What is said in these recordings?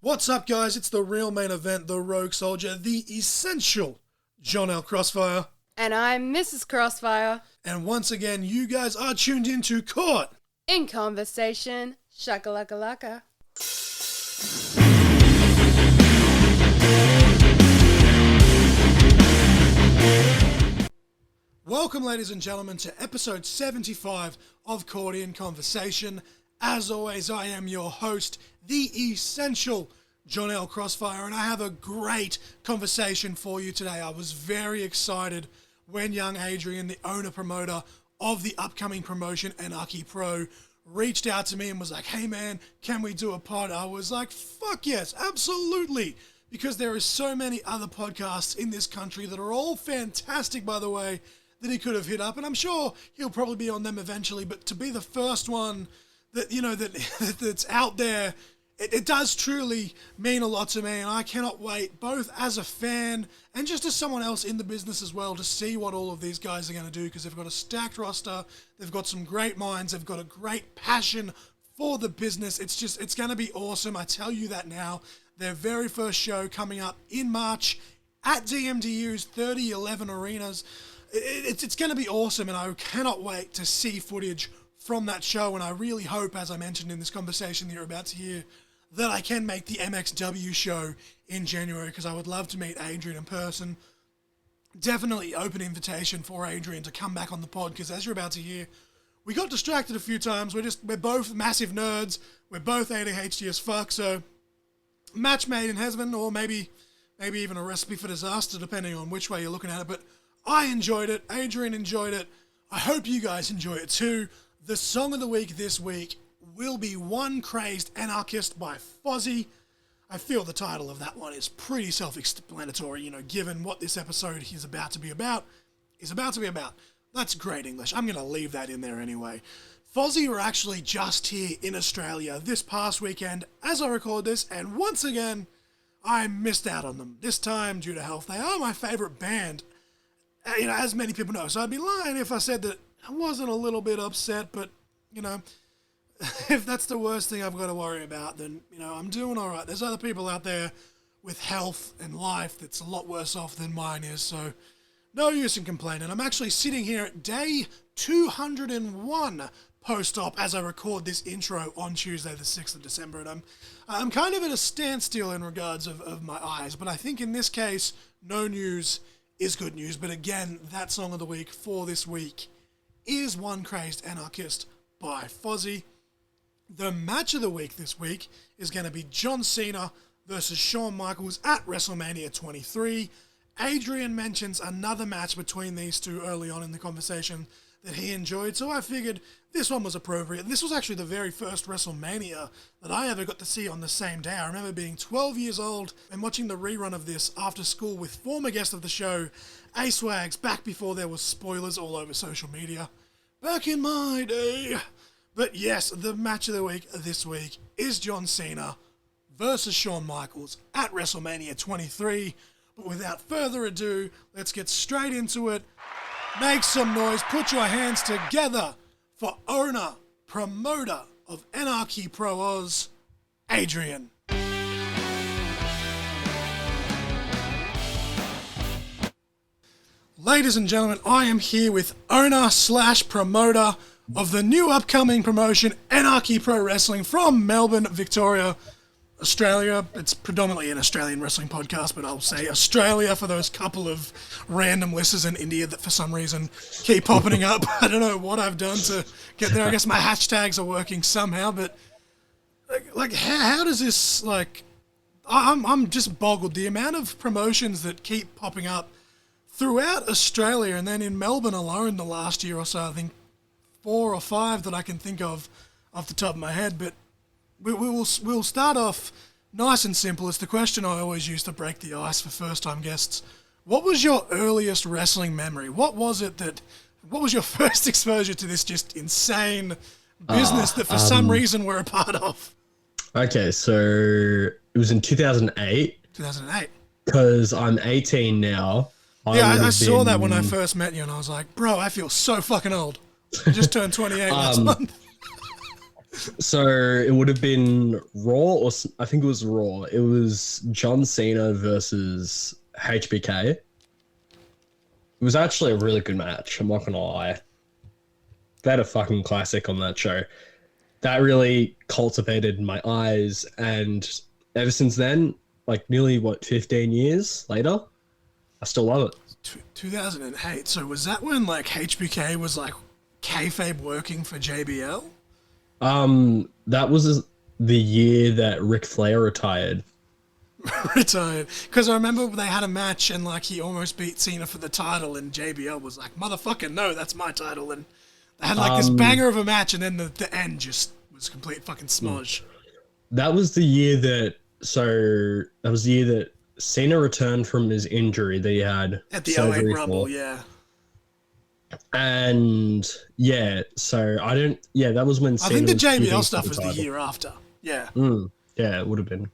What's up, guys? It's the real main event, the Rogue Soldier, the essential John L. Crossfire. And I'm Mrs. Crossfire. And once again, you guys are tuned into Caught in Conversation. Shakalaka-laka. Welcome, ladies and gentlemen, to episode 75 of Caught in Conversation. As always, I am your host, the essential John L. Crossfire, and I have a great conversation for you today. I was very excited when young Adrian, the owner-promoter of the upcoming promotion Anarchy Pro, reached out to me and was like, hey man, can we do a pod? I was like, fuck yes, absolutely, because there are so many other podcasts in this country that are all fantastic, by the way, that he could have hit up, and I'm sure he'll probably be on them eventually, but to be the first one that, you know, that's out there, it does truly mean a lot to me, and I cannot wait, both as a fan and just as someone else in the business as well, to see what all of these guys are going to do, because they've got a stacked roster, they've got some great minds, they've got a great passion for the business. It's going to be awesome, I tell you that now. Their very first show coming up in March at DMDU's 3011 Arenas. It's going to be awesome, and I cannot wait to see footage from that show, and I really hope, as I mentioned in this conversation that you're about to hear, that I can make the MXW show in January, because I would love to meet Adrian in person. Definitely open invitation for Adrian to come back on the pod, because as you're about to hear, we got distracted a few times. We're both massive nerds. We're both ADHD as fuck, so match made in heaven, or maybe even a recipe for disaster, depending on which way you're looking at it. But I enjoyed it. Adrian enjoyed it. I hope you guys enjoy it too. The song of the week this week will be One Crazed Anarchist by Fozzy. I feel the title of that one is pretty self-explanatory, you know, given what this episode is about to be about. That's great English. I'm going to leave that in there anyway. Fozzy were actually just here in Australia this past weekend as I record this, and once again, I missed out on them. This time, due to health, they are my favourite band, you know, as many people know. So I'd be lying if I said that I wasn't a little bit upset, but, you know, if that's the worst thing I've got to worry about, then, you know, I'm doing all right. There's other people out there with health and life that's a lot worse off than mine is, so no use in complaining. I'm actually sitting here at day 201 post-op as I record this intro on Tuesday, the 6th of December, and I'm kind of at a standstill in regards of my eyes, but I think in this case, no news is good news. But again, that song of the week for this week is One Crazed Anarchist by Fozzy. The match of the week this week is going to be John Cena versus Shawn Michaels at WrestleMania 23. Adrian mentions another match between these two early on in the conversation that he enjoyed, so I figured this one was appropriate. This was actually the very first WrestleMania that I ever got to see on the same day. I remember being 12 years old and watching the rerun of this after school with former guest of the show, A-Swags, back before there was spoilers all over social media. Back in my day. But yes, the match of the week this week is John Cena versus Shawn Michaels at WrestleMania 23. But without further ado, let's get straight into it. Make some noise, put your hands together for owner, promoter of Anarchy Pro Oz, Adrian. Ladies and gentlemen, I am here with owner/promoter of the new upcoming promotion, Anarchy Pro Wrestling, from Melbourne, Victoria, Australia. It's predominantly an Australian wrestling podcast, but I'll say Australia for those couple of random listeners in India that for some reason keep popping up. I don't know what I've done to get there. I guess my hashtags are working somehow, but like how does this, like, I'm just boggled. The amount of promotions that keep popping up throughout Australia, and then in Melbourne alone the last year or so, I think 4 or 5 that I can think of off the top of my head, but we'll start off nice and simple. It's the question I always use to break the ice for first-time guests. What was your earliest wrestling memory? What was your first exposure to this just insane business that for some reason we're a part of? Okay, so it was in 2008. 2008. Because I'm 18 now. I saw that when I first met you, and I was like, bro, I feel so fucking old. I just turned 28 last month. So it would have been Raw, or I think it was Raw. It was John Cena versus HBK. It was actually a really good match. I'm not gonna lie. They had a fucking classic on that show. That really cultivated my eyes, and ever since then, like nearly 15 years later, I still love it. 2008. So was that when like HBK was like kayfabe working for JBL? That was the year that Ric Flair retired. Retired. Because I remember they had a match and like he almost beat Cena for the title, and JBL was like, "Motherfucker, no, that's my title." And they had like this banger of a match, and then the end just was complete fucking smudge. That was the year that Cena returned from his injury that he had At the 08 surgery Rumble, for. yeah. And yeah, so that was when I Cena think the was feuding JBL for stuff the was the title. year after. Yeah. Yeah, it would have been.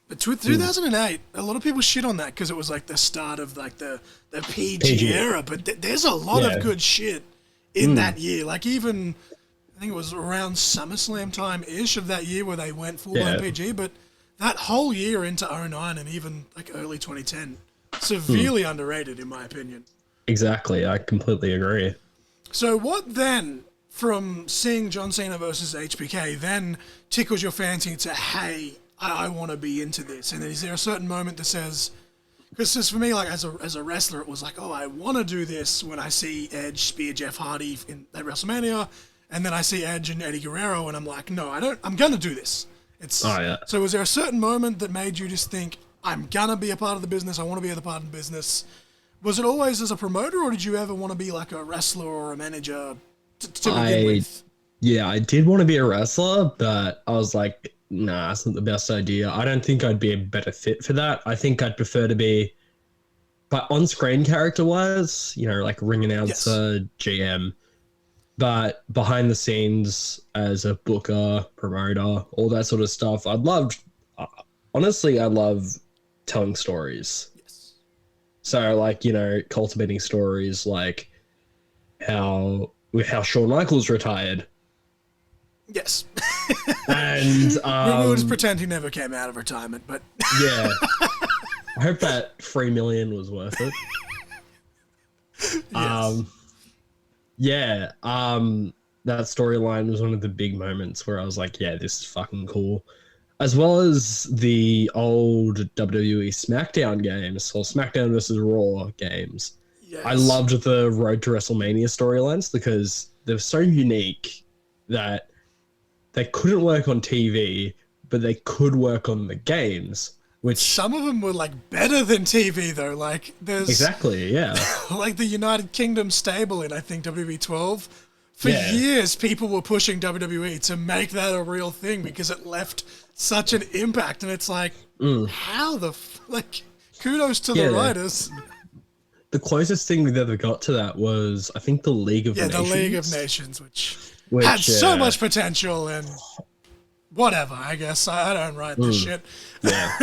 But 2008, a lot of people shit on that because it was like the start of like the PG, PG. era. But there's a lot of good shit in that year. Like even, I think it was around SummerSlam time-ish of that year where they went full-blown PG. But that whole year into 09 and even like early 2010, severely underrated in my opinion. Exactly, I completely agree. So what then, from seeing John Cena versus HBK, then tickles your fancy to, hey, I want to be into this? And then is there a certain moment that says, because for me, like as a wrestler, it was like, oh, I want to do this when I see Edge spear Jeff Hardy at WrestleMania, and then I see Edge and Eddie Guerrero, and I'm like, no, I don't. I'm gonna do this. So was there a certain moment that made you just think, I'm gonna be a part of the business? I want to be a part of the business. Was it always as a promoter, or did you ever want to be like a wrestler or a manager to begin with? Yeah, I did want to be a wrestler, but I was like, nah, that's not the best idea. I don't think I'd be a better fit for that. I think I'd prefer to be, but on-screen character-wise, like ring announcer, GM, but behind the scenes as a booker, promoter, all that sort of stuff. Honestly, I love telling stories. So, like, cultivating stories like how Shawn Michaels retired. Yes. And we'll just pretend he never came out of retirement, but yeah. I hope that $3 million was worth it. yes. That storyline was one of the big moments where I was like, yeah, this is fucking cool. As well as the old WWE SmackDown games, or SmackDown versus Raw games. Yes. I loved the Road to WrestleMania storylines because they're so unique that they couldn't work on TV, but they could work on the games. Which some of them were like better than TV though. Like there's exactly, yeah. Like the United Kingdom stable in I think WWE 12. For years, people were pushing WWE to make that a real thing because it left such an impact, and it's like, how kudos to the writers. The closest thing we ever got to that was, I think, the League of Nations. Yeah, the League of Nations, which had so much potential, and whatever, I guess. I don't write this shit. Yeah.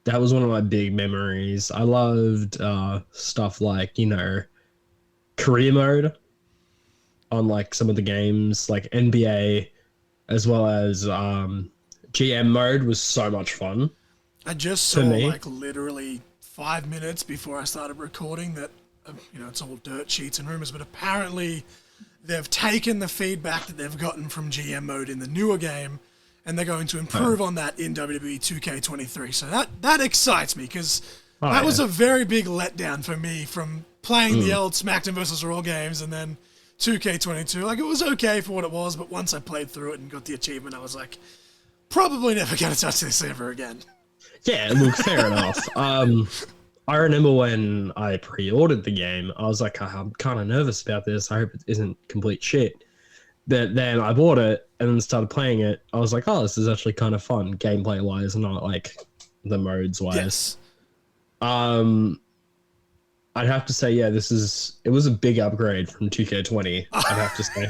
That was one of my big memories. I loved stuff like, career mode on like some of the games, like NBA, as well as GM mode was so much fun. I just saw like literally 5 minutes before I started recording that, it's all dirt sheets and rumors, but apparently they've taken the feedback that they've gotten from GM mode in the newer game, and they're going to improve on that in WWE 2K23. So that excites me because that was a very big letdown for me from playing the old SmackDown vs. Raw games and then 2K22. Like, it was okay for what it was, but once I played through it and got the achievement, I was like, probably never going to touch this ever again. Yeah, look, fair enough. I remember when I pre-ordered the game, I was like, I'm kind of nervous about this. I hope it isn't complete shit. But then I bought it and then started playing it. I was like, oh, this is actually kind of fun, gameplay-wise, not like the modes-wise. Yes. I'd have to say, it was a big upgrade from 2K20, I'd have to say.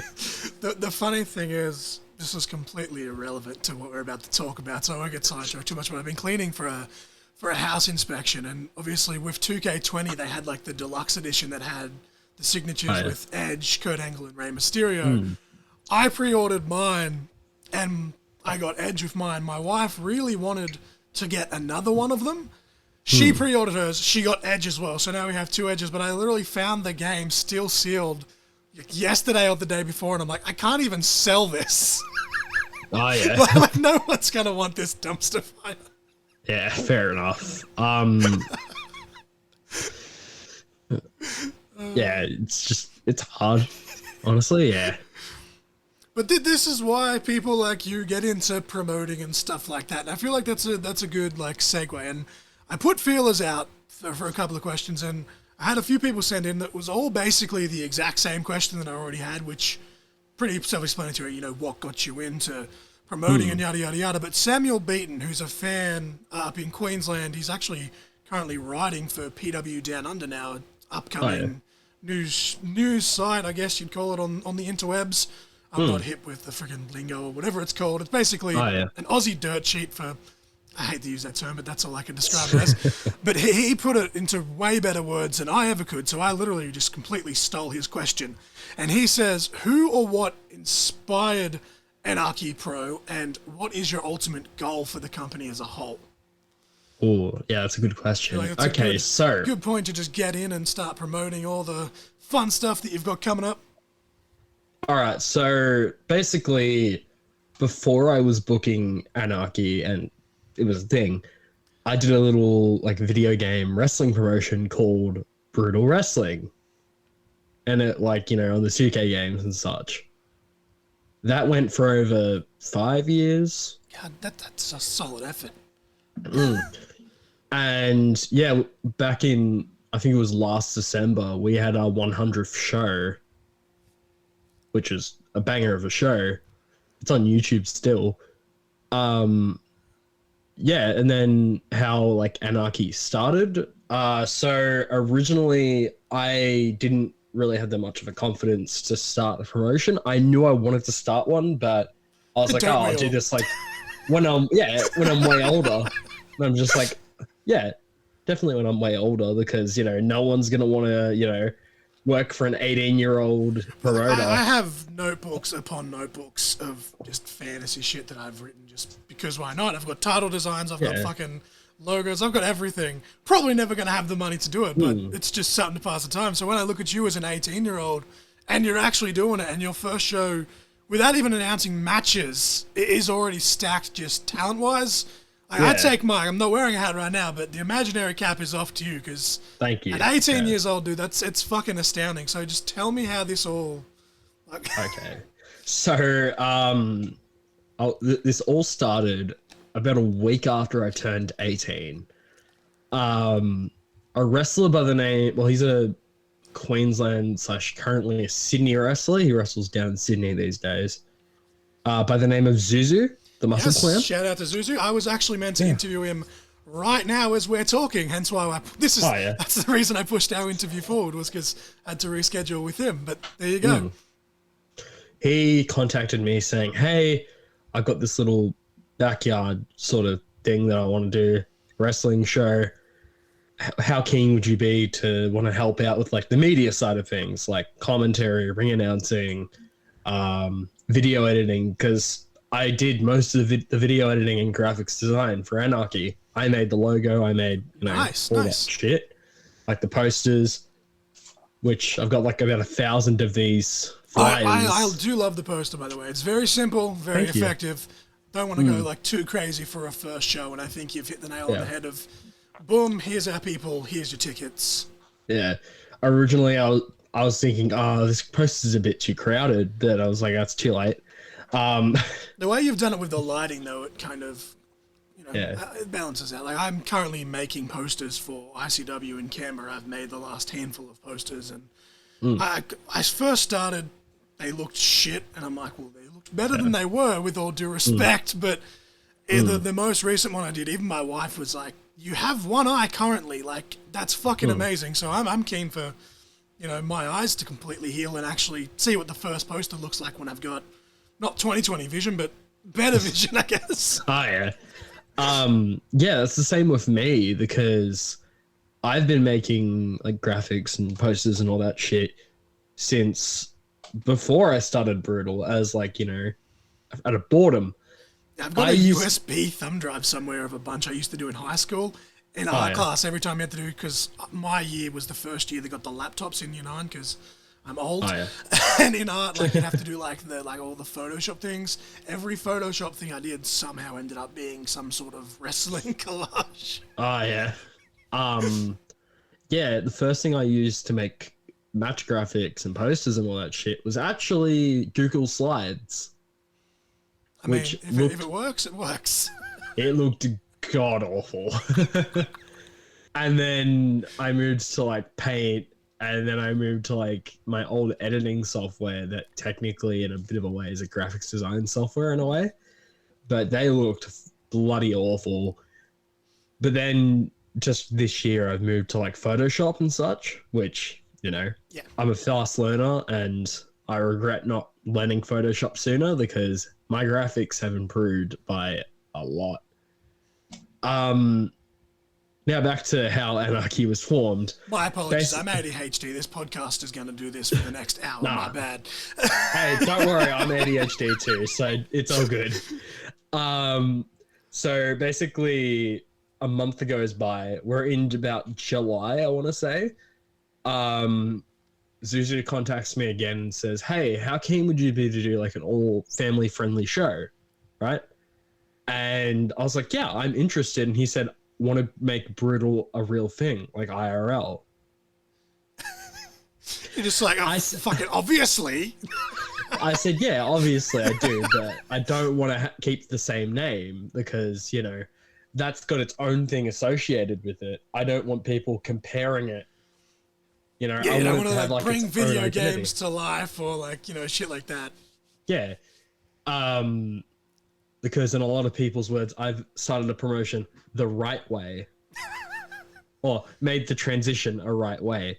The funny thing is, this is completely irrelevant to what we're about to talk about, so I won't get sidetracked too much, but I've been cleaning for a house inspection, and obviously with 2K20, they had like the deluxe edition that had the signatures with Edge, Kurt Angle, and Rey Mysterio. I pre-ordered mine, and I got Edge with mine. My wife really wanted to get another one of them. She pre-ordered hers. She got Edge as well. So now we have 2 Edges. But I literally found the game still sealed yesterday or the day before, and I'm like, I can't even sell this. Oh yeah. Like, no one's gonna want this dumpster fire. Yeah, fair enough. Yeah, it's hard, honestly. Yeah. But this is why people like you get into promoting and stuff like that. And I feel like that's a good like segue. And I put feelers out for a couple of questions, and I had a few people send in that was all basically the exact same question that I already had, which pretty self-explanatory. You know, what got you into promoting and yada yada yada. But Samuel Beaton, who's a fan up in Queensland, he's actually currently writing for PW Down Under now, an upcoming news site, I guess you'd call it on the interwebs. I'm not hip with the friggin' lingo or whatever it's called. It's basically an Aussie dirt sheet for, I hate to use that term, but that's all I can describe it as. But he put it into way better words than I ever could, so I literally just completely stole his question. And he says, who or what inspired Anarchy Pro, and what is your ultimate goal for the company as a whole? Oh, yeah, that's a good question. Like, okay, so good point to just get in and start promoting all the fun stuff that you've got coming up. all right, so basically, before I was booking Anarchy and it was a thing, I did a little like video game wrestling promotion called Brutal Wrestling, and it like, you know, on the 2K games and such. That went for over 5 years. God, that's a solid effort. And yeah, back in, I think it was last December, we had our 100th show, which is a banger of a show. It's on YouTube still. Yeah, and then how like Anarchy started. So originally I didn't really have that much of a confidence to start a promotion. I knew I wanted to start one, but I was like, oh, I'll do this like when I'm way older. And I'm just like, yeah, definitely when I'm way older, because, you know, no one's going to want to, you know, work for an 18-year-old promoter. I have notebooks upon notebooks of just fantasy shit that I've written just because why not? I've got title designs, I've got fucking logos, I've got everything. Probably never going to have the money to do it, but it's just something to pass the time. So when I look at you as an 18-year-old and you're actually doing it, and your first show, without even announcing matches, it is already stacked just talent-wise. I take my, I'm not wearing a hat right now, but the imaginary cap is off to you, because thank you. At 18 years old, dude, it's fucking astounding. So just tell me how this all... Okay. So, this all started about a week after I turned 18. A wrestler by the name, well, he's a Queensland / currently a Sydney wrestler. He wrestles down in Sydney these days. By the name of Zuzu, the Muscle Clown. Shout out to Zuzu. I was actually meant to interview him right now as we're talking, hence why that's the reason I pushed our interview forward, was because I had to reschedule with him. But there you go. He contacted me saying, hey, I've got this little backyard sort of thing that I want to do, wrestling show. How keen would you be to want to help out with like the media side of things, like commentary, ring announcing, video editing? Because I did most of the video editing and graphics design for Anarchy. I made the logo, I made, you know, all that shit, like the posters, which I've got like about 1,000 of these flyers. I do love the poster, by the way. It's very simple, very effective. Don't want to go like too crazy for a first show, and I think you've hit the nail on the head of, boom, here's our people, here's your tickets. Yeah. Originally, I was thinking, this poster's a bit too crowded, but I was like, that's too late. The way you've done it with the lighting, though, it kind of, you know, it balances out. Like, I'm currently making posters for ICW in Canberra. I've made the last handful of posters, and I first started, they looked shit, and I'm like, well, they looked better than they were, with all due respect, but the most recent one I did, even my wife was like, you have one eye currently, like, that's fucking amazing. So I'm keen for, you know, my eyes to completely heal and actually see what the first poster looks like when I've got not 20/20 vision, but better vision, I guess. Oh, yeah. Yeah, it's the same with me, because I've been making like graphics and posters and all that shit since before I started Brutal as like, out of boredom. I've got a USB thumb drive somewhere of a bunch I used to do in high school. In art class, every time you had to do, because my year was the first year they got the laptops in year 9, because I'm old. And in art, like, you'd have to do like all the Photoshop things. Every Photoshop thing I did somehow ended up being some sort of wrestling collage. The first thing I used to make match graphics and posters and all that shit was actually Google Slides. I mean, if it works, it works. It looked god awful. And then I moved to like Paint, and then I moved to like my old editing software that technically in a bit of a way is a graphics design software in a way, but they looked bloody awful. But then just this year I've moved to like Photoshop and such, which, I'm a fast learner, and I regret not learning Photoshop sooner because my graphics have improved by a lot. Now back to how Anarchy was formed. My apologies, I'm ADHD. This podcast is going to do this for the next hour. My bad. Hey, don't worry, I'm ADHD too, so it's all good. So basically, a month goes by. We're in about July, I want to say. Zuzu contacts me again and says, "Hey, how keen would you be to do like an all family friendly show?" Right? And I was like, "Yeah, I'm interested." And he said, "Want to make Brutal a real thing, like IRL?" You're just like, fucking obviously. I said, "Yeah, obviously I do, but I don't want to keep the same name because, that's got its own thing associated with it. I don't want people comparing it. I don't want to bring video games to life or like, shit like that." Yeah. Because in a lot of people's words, I've started a promotion the right way or made the transition a right way.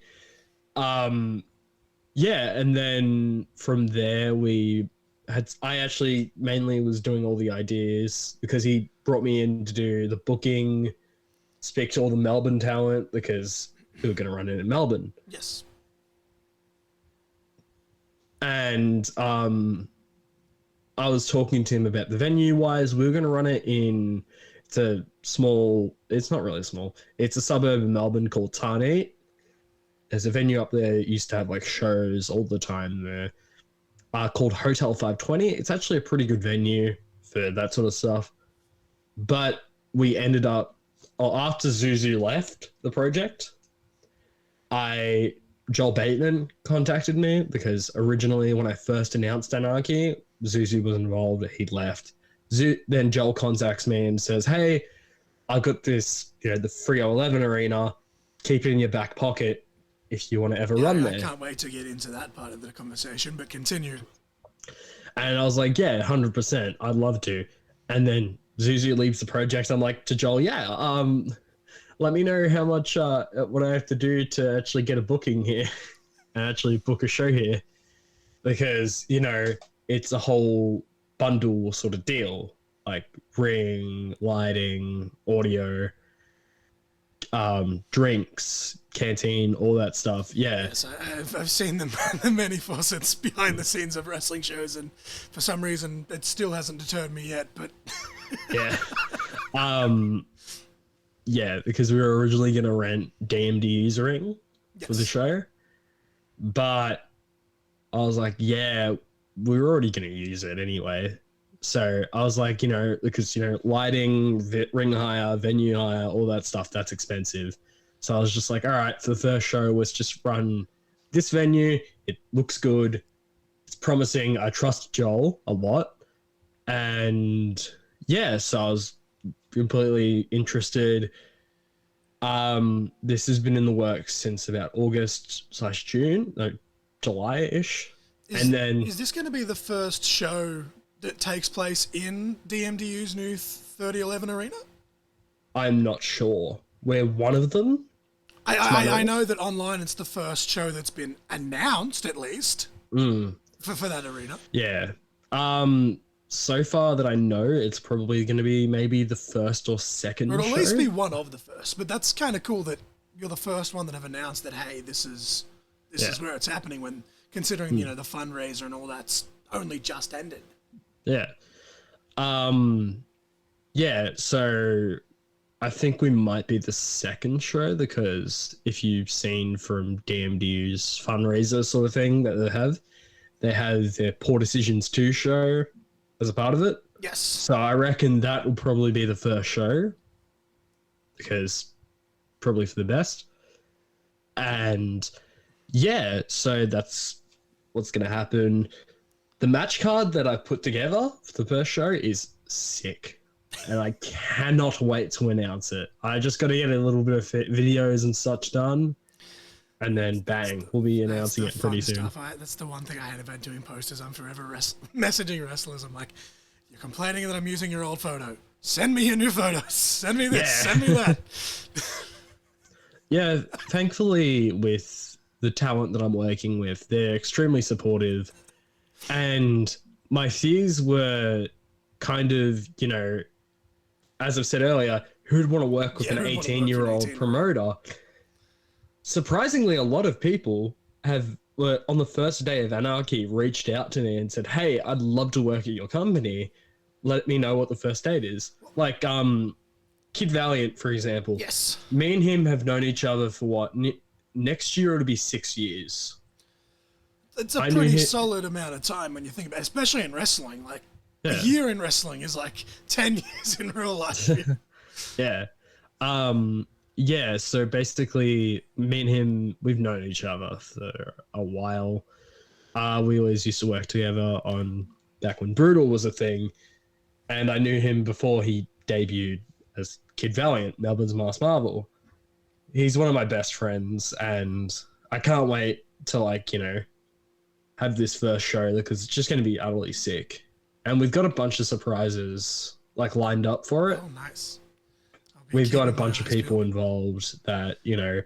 And then from there I actually mainly was doing all the ideas because he brought me in to do the booking, speak to all the Melbourne talent because we were going to run it in Melbourne. Yes. And I was talking to him about the venue wise. We were going to run it it's not really small. It's a suburb of Melbourne called Tarneit. There's a venue up there that used to have like shows all the time there, called Hotel 520. It's actually a pretty good venue for that sort of stuff. But we ended up, after Zuzu left the project, Joel Bateman contacted me because originally when I first announced Anarchy, Zuzu was involved, he'd left. Then Joel contacts me and says, "Hey, I got this, the 3011 arena, keep it in your back pocket if you want to ever run there." I can't wait to get into that part of the conversation, but continue. And I was like, "Yeah, 100%, I'd love to." And then Zuzu leaves the project. I'm like to Joel, let me know how much, what I have to do to actually get a booking here and actually book a show here. Because, it's a whole bundle sort of deal, like ring, lighting, audio, drinks, canteen, all that stuff. Yeah. Yes, I've seen the many facets behind the scenes of wrestling shows, and for some reason it still hasn't deterred me yet, but... Yeah. Yeah, because we were originally going to rent DMD's ring for the show. But I was like, yeah, we were already going to use it anyway. So I was like, because, lighting, ring hire, venue hire, all that stuff, that's expensive. So I was just like, all right, for the first show, let's just run this venue. It looks good. It's promising. I trust Joel a lot. And yeah, so I was completely interested. This has been in the works since about August/June, like July-ish. Is this going to be the first show that takes place in DMDU's new 3011 arena? I'm not sure. We're one of them. I know that online it's the first show that's been announced, at least, for that arena. Yeah. So far that I know, it's probably going to be maybe the first or second show. Or at least be one of the first. But that's kind of cool that you're the first one that have announced that, hey, this is where it's happening. considering, you know, the fundraiser and all that's only just ended. Yeah. Yeah, so I think we might be the second show, because if you've seen from DMDU's fundraiser sort of thing that they have their Poor Decisions 2 show as a part of it. Yes. So I reckon that will probably be the first show, because probably for the best. And yeah, so that's what's going to happen. The match card that I put together for the first show is sick, and I cannot wait to announce it. I just got to get a little bit of videos and such done, and then bang, we'll be announcing it pretty soon. That's the one thing I hate about doing posters. I'm forever messaging wrestlers. I'm like, you're complaining that I'm using your old photo. Send me your new photos. Send me this. Yeah. Send me that. Yeah, thankfully with the talent that I'm working with, they're extremely supportive. And my fears were kind of, you know, as I've said earlier, who'd want to work with an 18-year-old promoter? Surprisingly, a lot of people were on the first day of Anarchy reached out to me and said, hey, I'd love to work at your company. Let me know what the first date is. Like, Kid Valiant, for example. Yes. Me and him have known each other for what? Next year it'll be 6 years. It's a pretty solid amount of time when you think about it, especially in wrestling. Like, a year in wrestling is like 10 years in real life. Yeah. Yeah, so basically, me and him, we've known each other for a while. We always used to work together on back when Brutal was a thing. And I knew him before he debuted as Kid Valiant, Melbourne's Masked Marvel. He's one of my best friends, and I can't wait to, like, you know, have this first show, because it's just going to be utterly sick. And we've got a bunch of surprises, like, lined up for it. Oh, nice. We've got a bunch of people involved that, you know,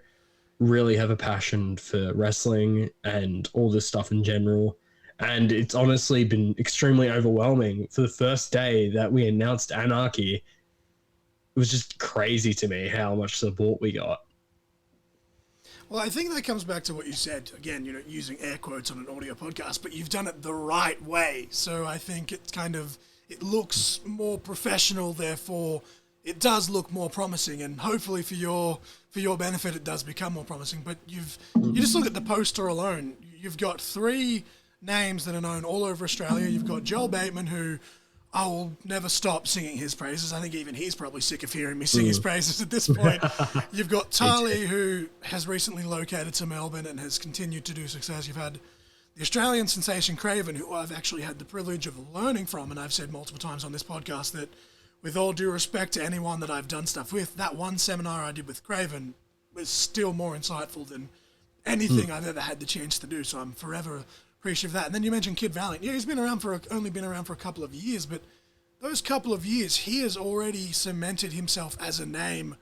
really have a passion for wrestling and all this stuff in general. And it's honestly been extremely overwhelming. For the first day that we announced Anarchy, it was just crazy to me how much support we got. Well, I think that comes back to what you said, again, you know, using air quotes on an audio podcast, but you've done it the right way. So I think it's kind of, it looks more professional, therefore it does look more promising, and hopefully for your benefit, it does become more promising. But you just look at the poster alone. You've got 3 names that are known all over Australia. You've got Joel Bateman, who I will never stop singing his praises. I think even he's probably sick of hearing me sing his praises at this point. You've got Tali, who has recently located to Melbourne and has continued to do success. You've had the Australian sensation Craven, who I've actually had the privilege of learning from, and I've said multiple times on this podcast that, with all due respect to anyone that I've done stuff with, that one seminar I did with Craven was still more insightful than anything I've ever had the chance to do. So I'm forever appreciative of that. And then you mentioned Kid Valiant. Yeah, he's been around only been around for a couple of years, but those couple of years, he has already cemented himself as a name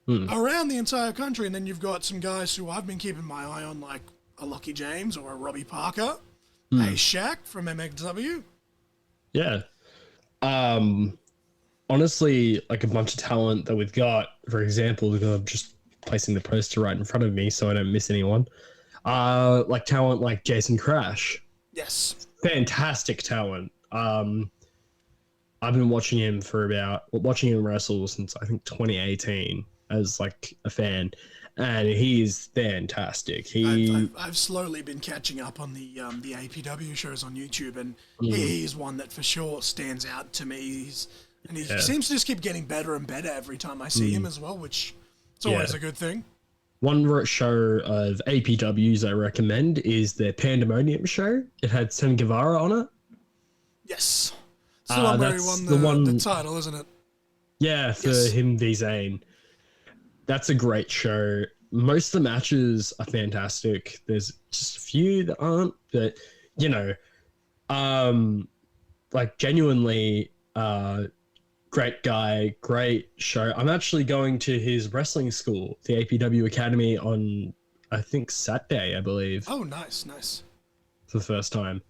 around the entire country. And then you've got some guys who I've been keeping my eye on, like a Lucky James or a Robbie Parker, a Shaq from MXW. Yeah. Honestly, like a bunch of talent that we've got. For example, I'm just placing the poster right in front of me so I don't miss anyone. Like talent like Jason Crash. Yes. Fantastic talent. I've been watching him wrestle since I think 2018 as like a fan, and he's fantastic. I've slowly been catching up on the APW shows on YouTube, and he's one that for sure stands out to me. He seems to just keep getting better and better every time I see him as well, which is always a good thing. One show of APWs I recommend is their Pandemonium show. It had Sam Guevara on it. Yes. It's the one where he won the title, isn't it? Yeah, for him v Zayn. That's a great show. Most of the matches are fantastic. There's just a few that aren't, but, you know, like genuinely great guy, great show. I'm actually going to his wrestling school, the APW Academy, on, I think, Saturday, I believe. Oh, nice, nice. For the first time.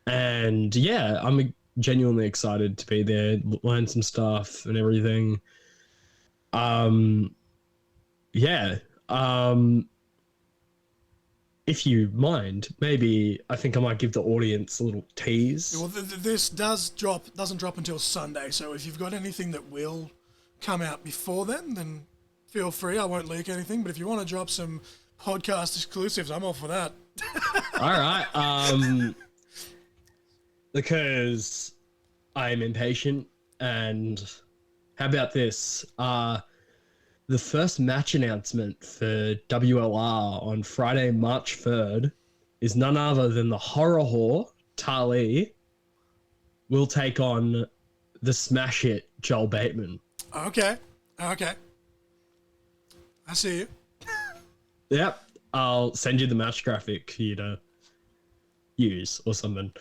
And yeah, I'm genuinely excited to be there, learn some stuff and everything. Yeah. if you mind, maybe I think I might give the audience a little tease. Well, this doesn't drop until Sunday, so if you've got anything that will come out before then feel free. I won't leak anything, but if you want to drop some podcast exclusives, I'm all for that. All right. Because I'm impatient, and how about this? The first match announcement for WLR on Friday, March 3rd is none other than the horror whore, Tali, will take on the smash hit, Joel Bateman. Okay. I see you. Yep. I'll send you the match graphic for you to use or something.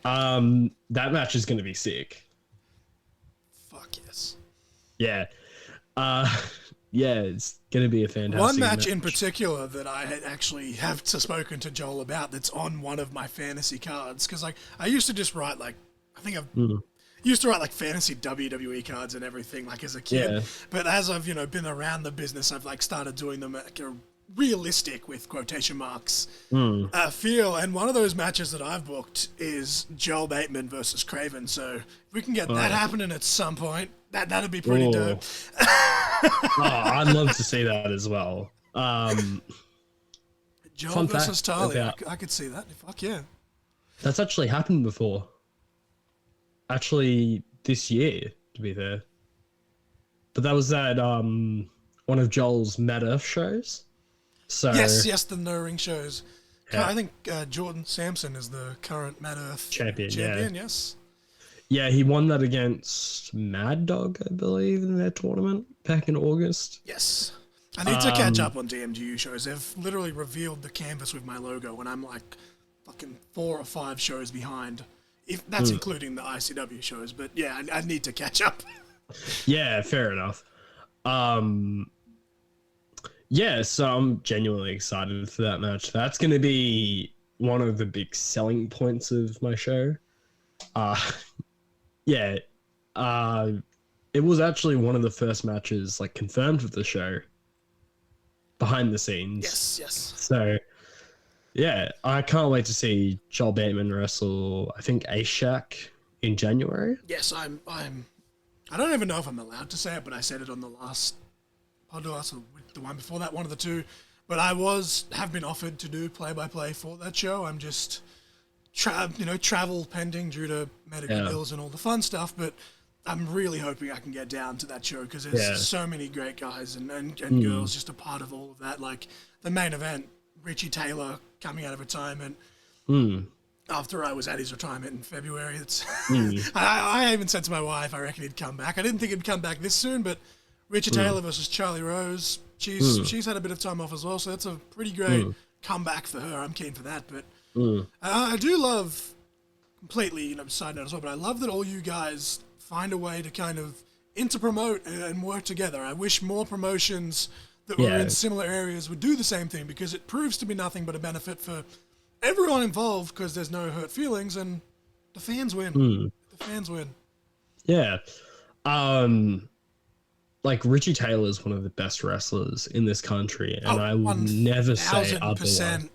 That match is going to be sick. Fuck yes. Yeah. Yeah, it's going to be a fantastic One match in particular that I had actually have spoken to Joel about that's on one of my fantasy cards, because like I used to just write like, I think I've used to write like fantasy WWE cards and everything like as a kid. Yeah. But as I've, been around the business, I've like started doing them like a realistic, with quotation marks, feel. And one of those matches that I've booked is Joel Bateman versus Craven. So if we can get that happening at some point, that'd be pretty dope. I'd love to see that as well. Joel versus Tali, I could see that. Fuck yeah. That's actually happened before. Actually, this year, to be fair. But that was at one of Joel's Mad Earth shows. So Yes, the No Ring shows. Yeah. I think Jordan Sampson is the current Mad Earth champion. Yes. Yeah, he won that against Mad Dog, I believe, in their tournament back in August. Yes. I need to catch up on DMGU shows. They've literally revealed the canvas with my logo, and I'm like fucking 4 or 5 shows behind. If that's including the ICW shows, but yeah, I need to catch up. Yeah, fair enough. Yeah, so I'm genuinely excited for that match. That's going to be one of the big selling points of my show. Yeah, it was actually one of the first matches like confirmed for the show behind the scenes. Yes. So yeah, I can't wait to see Joel Bateman wrestle, I think, Ashak in January. Yes, I'm. I don't even know if I'm allowed to say it, but I said it on the last podcast, or the one before that, one of the two. But I have been offered to do play-by-play for that show. I'm just, travel pending due to medical bills and all the fun stuff. But I'm really hoping I can get down to that show, because there's so many great guys and girls just a part of all of that. Like the main event, Richie Taylor coming out of retirement. After I was at his retirement in February. It's I even said to my wife, I reckon he'd come back. I didn't think he'd come back this soon, but Richard Taylor versus Charlie Rose, she's had a bit of time off as well, so that's a pretty great comeback for her. I'm keen for that. But I do love, completely, side note as well, but I love that all you guys find a way to kind of inter-promote and work together. I wish more promotions that were in similar areas would do the same thing, because it proves to be nothing but a benefit for everyone involved, because there's no hurt feelings and the fans win. The fans win. Yeah. Like Richie Taylor is one of the best wrestlers in this country, and I will never say otherwise.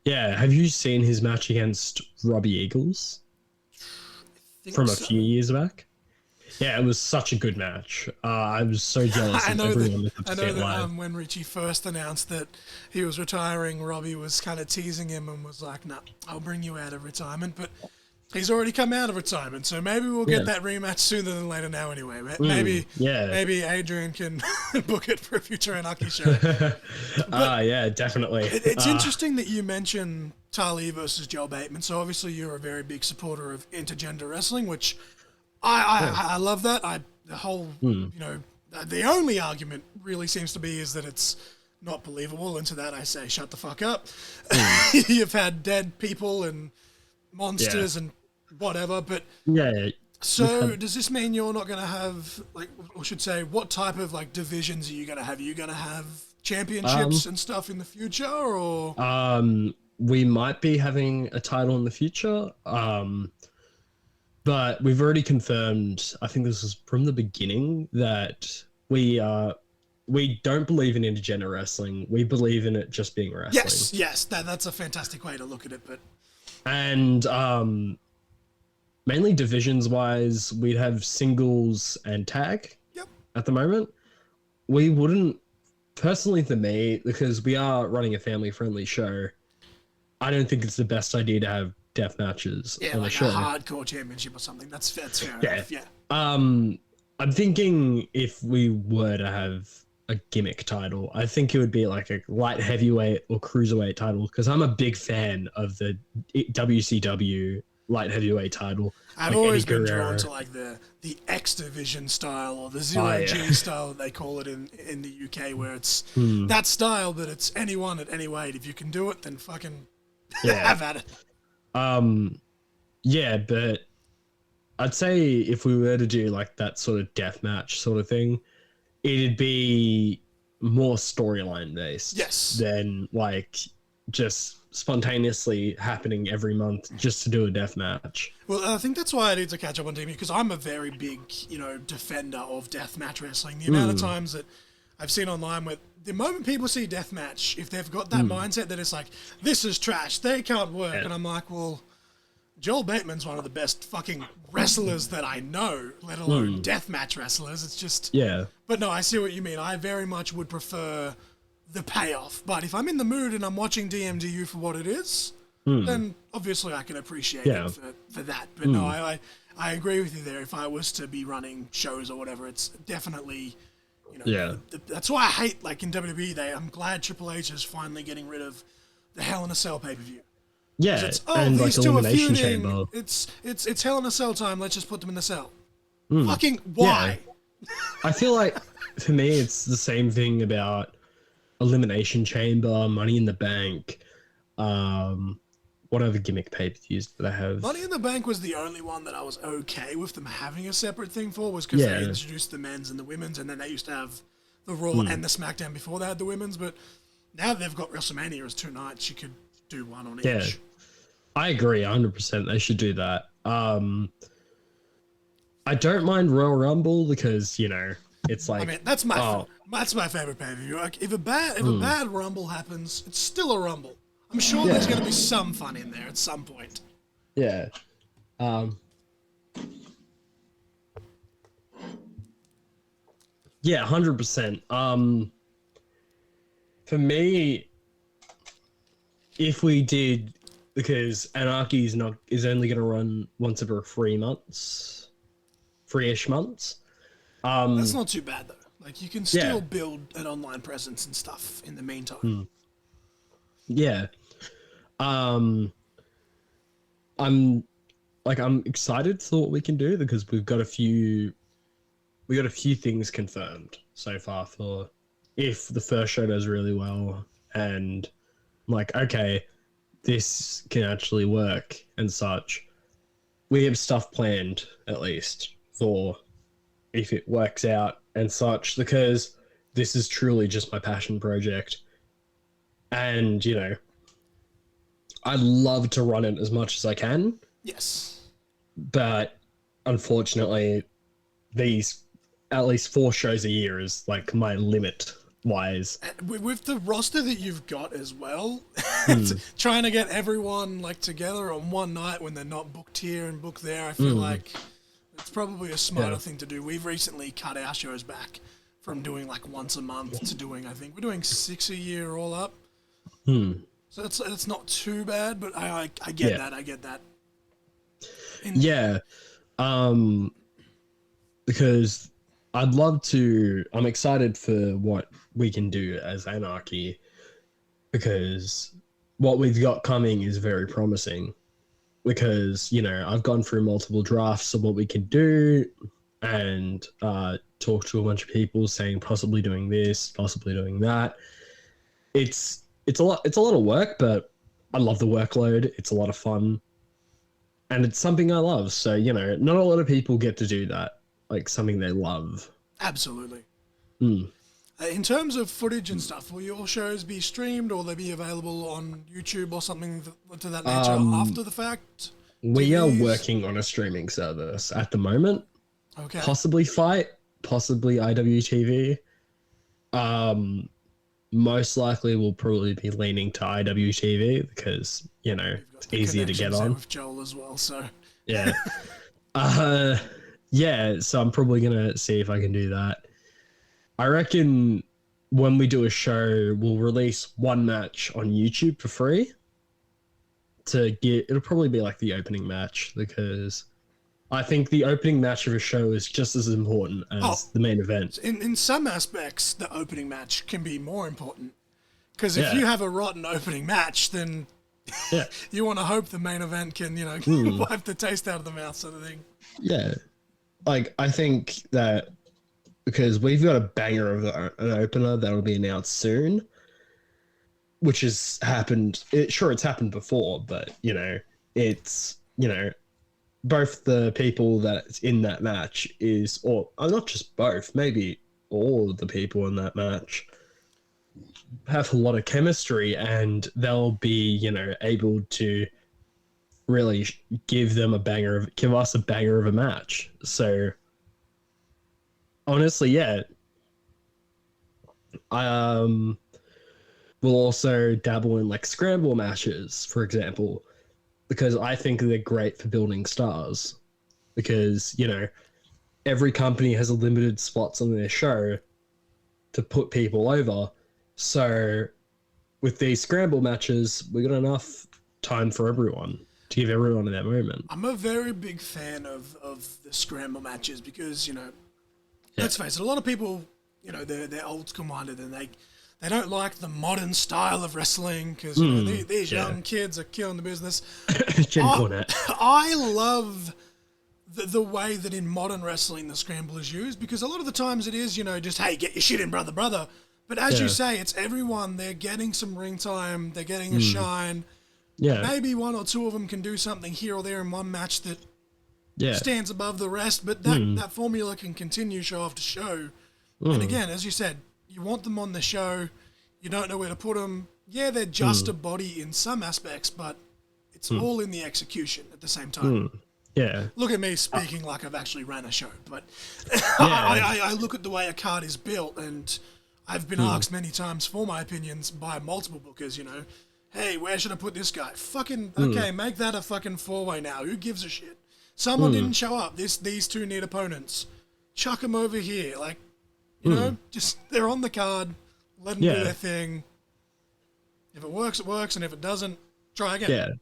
Yeah. Have you seen his match against Robbie Eagles from a few years back? Yeah, it was such a good match. I was so jealous of everyone that got to see it live. When Richie first announced that he was retiring, Robbie was kind of teasing him and was like, "Nah, I'll bring you out of retirement." But he's already come out of retirement, so maybe we'll get that rematch sooner than later now anyway. Maybe Adrian can book it for a future Anarchy show. Yeah, definitely. It's interesting that you mention Tali versus Joel Bateman. So obviously you're a very big supporter of intergender wrestling, which I love that. The only argument really seems to be is that it's not believable, and to that I say, shut the fuck up. You've had dead people and monsters and whatever, but so does this mean you're not going to have, like, or should say, what type of like divisions are you going to have? Are you going to have championships and stuff in the future, or? We might be having a title in the future. But we've already confirmed, I think this was from the beginning, that we we don't believe in intergender wrestling. We believe in it just being wrestling. Yes, that's a fantastic way to look at it. But And mainly divisions wise, we'd have singles and tag. Yep. At the moment, we wouldn't, personally for me, because we are running a family friendly show, I don't think it's the best idea to have death matches on like a show. a hardcore championship or something. That's fair enough. Yeah. I'm thinking if we were to have a gimmick title, I think it would be like a light heavyweight or cruiserweight title, because I'm a big fan of the WCW light heavyweight title. I've always been drawn to like the X Division style or the Zero G style they call it in the UK, where it's that style, but it's anyone at any weight. If you can do it, then fucking have at it. Yeah, but I'd say if we were to do like that sort of death match sort of thing, it'd be more storyline based than like just spontaneously happening every month just to do a death match. Well, I think that's why I need to catch up on TV, because I'm a very big, defender of deathmatch wrestling. The amount of times that I've seen online where the moment people see deathmatch, if they've got that mindset that it's like, this is trash, they can't work, and I'm like, well, Joel Bateman's one of the best fucking wrestlers that I know, let alone deathmatch wrestlers. It's just... Yeah. But no, I see what you mean. I very much would prefer the payoff. But if I'm in the mood and I'm watching DMDU for what it is, then obviously I can appreciate it for that. But no, I agree with you there. If I was to be running shows or whatever, it's definitely... that's why I hate, like in WWE, I'm glad Triple H is finally getting rid of the Hell in a Cell pay-per-view. Yeah, and these like two are feuding. Chamber. It's Hell in a Cell time. Let's just put them in the cell. Fucking why? Yeah. I feel like for me, it's the same thing about Elimination Chamber, Money in the Bank. What other gimmick pay-per-views do they have? Money in the Bank was the only one that I was okay with them having a separate thing for, was because they introduced the men's and the women's, and then they used to have the Raw and the SmackDown before they had the women's. But now they've got WrestleMania as 2 nights. You could do one on each. I agree 100%. They should do that. I don't mind Royal Rumble because, it's like... I mean, that's my favorite pay-per-view. Like, if a bad Rumble happens, it's still a Rumble. I'm sure there's going to be some fun in there at some point. Yeah. Yeah, 100%. For me, if we did, because Anarchy is only going to run once every 3 months, 3-ish months. That's not too bad though. Like you can still build an online presence and stuff in the meantime. Yeah. I'm excited for what we can do, because we got a few things confirmed so far for if the first show does really well, and like, okay, this can actually work and such. We have stuff planned, at least, for if it works out and such, because this is truly just my passion project. And, I'd love to run it as much as I can. Yes. But unfortunately, these at least 4 shows a year is like my limit wise. With the roster that you've got as well, trying to get everyone like together on one night when they're not booked here and booked there, I feel like it's probably a smarter thing to do. We've recently cut our shows back from doing like once a month to doing, I think we're doing 6 a year all up. So it's not too bad, but I get that. I get that. Because I'd love to. I'm excited for what we can do as Anarchy, because what we've got coming is very promising. Because I've gone through multiple drafts of what we can do, and talked to a bunch of people saying possibly doing this, possibly doing that. It's a lot of work, but I love the workload. It's a lot of fun. And it's something I love. So, not a lot of people get to do that. Like something they love. Absolutely. In terms of footage and stuff, will your shows be streamed or will they be available on YouTube or something to that nature after the fact? We are working on a streaming service at the moment. Okay. Possibly Fight, possibly IWTV. Most likely we'll probably be leaning to IWTV because, We've got it's the easier to get connections there on. with Joel as well, so Yeah. uh, yeah, so I'm probably going to see if I can do that. I reckon when we do a show, we'll release one match on YouTube for free it'll probably be like the opening match because I think the opening match of a show is just as important as the main event. in some aspects, the opening match can be more important. Because if Yeah. you have a rotten opening match, then Yeah. you want to hope the main event can, wipe the taste out of the mouth, sort of thing. Yeah. Like, I think that because we've got a banger of an opener that'll be announced soon, which has happened. It's happened before, but, it's, both the people that's in that match or not just both, maybe all of the people in that match have a lot of chemistry and they'll be, able to really give us a banger of a match. So honestly, yeah. We'll also dabble in like scramble matches, for example, because I think they're great for building stars. Because, every company has a limited spots on their show to put people over. So with these scramble matches, we got enough time for everyone to give everyone their moment. I'm a very big fan of the scramble matches because, let's face it, a lot of people, they're old school minded and they don't like the modern style of wrestling because these young kids are killing the business. Jen Cornette. I love the way that in modern wrestling the scramble is used because a lot of the times it is, just, hey, get your shit in, brother. But as you say, it's everyone. They're getting some ring time. They're getting a shine. Yeah. Maybe one or two of them can do something here or there in one match that stands above the rest, but that formula can continue show after show. And again, as you said, you want them on the show. You don't know where to put them. Yeah, they're just a body in some aspects, but it's all in the execution at the same time. Yeah. Look at me speaking like I've actually ran a show, but Yeah. I look at the way a card is built, and I've been asked many times for my opinions by multiple bookers, hey, where should I put this guy? Fucking, okay, make that a fucking four-way now. Who gives a shit? Someone didn't show up. These two need opponents. Chuck them over here. Like, just, they're on the card. Let them do their thing. If it works, it works. And if it doesn't, try again.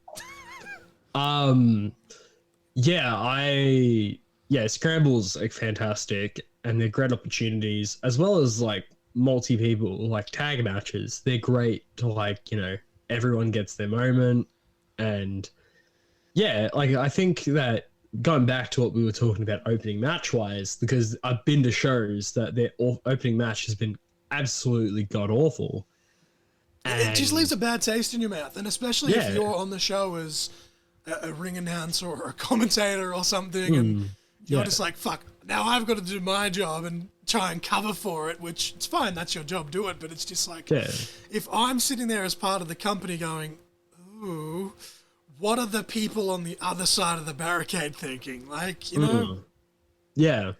Yeah. Scrambles are fantastic and they're great opportunities as well as like multi-people, like tag matches. They're great to everyone gets their moment. And I think that going back to what we were talking about opening match wise, because I've been to shows that their opening match has been absolutely god awful. It just leaves a bad taste in your mouth, and especially if you're on the show as a ring announcer or a commentator or something, and you're just like, fuck, now I've got to do my job and try and cover for it, which it's fine, that's your job, do it, but it's just like, if I'm sitting there as part of the company going, ooh, what are the people on the other side of the barricade thinking? Like, Yeah.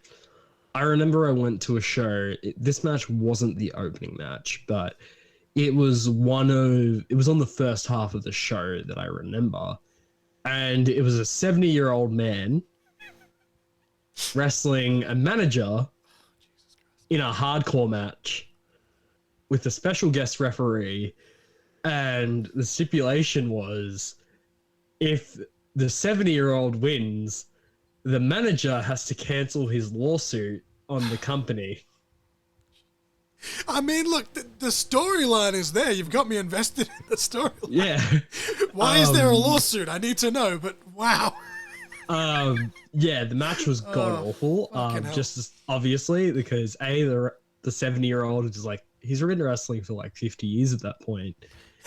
I remember I went to a show. This match wasn't the opening match, but it was on the first half of the show that I remember. And it was a 70-year-old man wrestling a manager in a hardcore match with a special guest referee. And the stipulation was, if the 70-year-old wins, the manager has to cancel his lawsuit on the company. I mean, look, the storyline is there. You've got me invested in the storyline. Yeah. Why is there a lawsuit? I need to know, but wow. The match was god awful. Just as obviously because the 70-year-old is like, he's been wrestling for like 50 years at that point.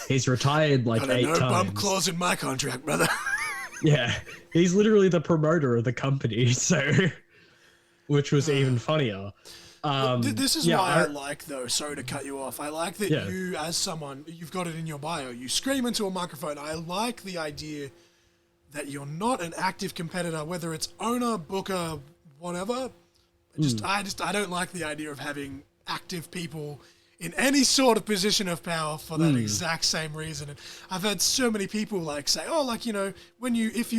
He's retired like 8 times. No bump clause in my contract, brother. Yeah, he's literally the promoter of the company, so which was even funnier. This is why I like, though, sorry to cut you off, I like that you, as someone, you've got it in your bio, you scream into a microphone. I like the idea that you're not an active competitor, whether it's owner, booker, whatever. I don't like the idea of having active people in any sort of position of power for that exact same reason. And I've had so many people like say, oh, like, you know, when you, if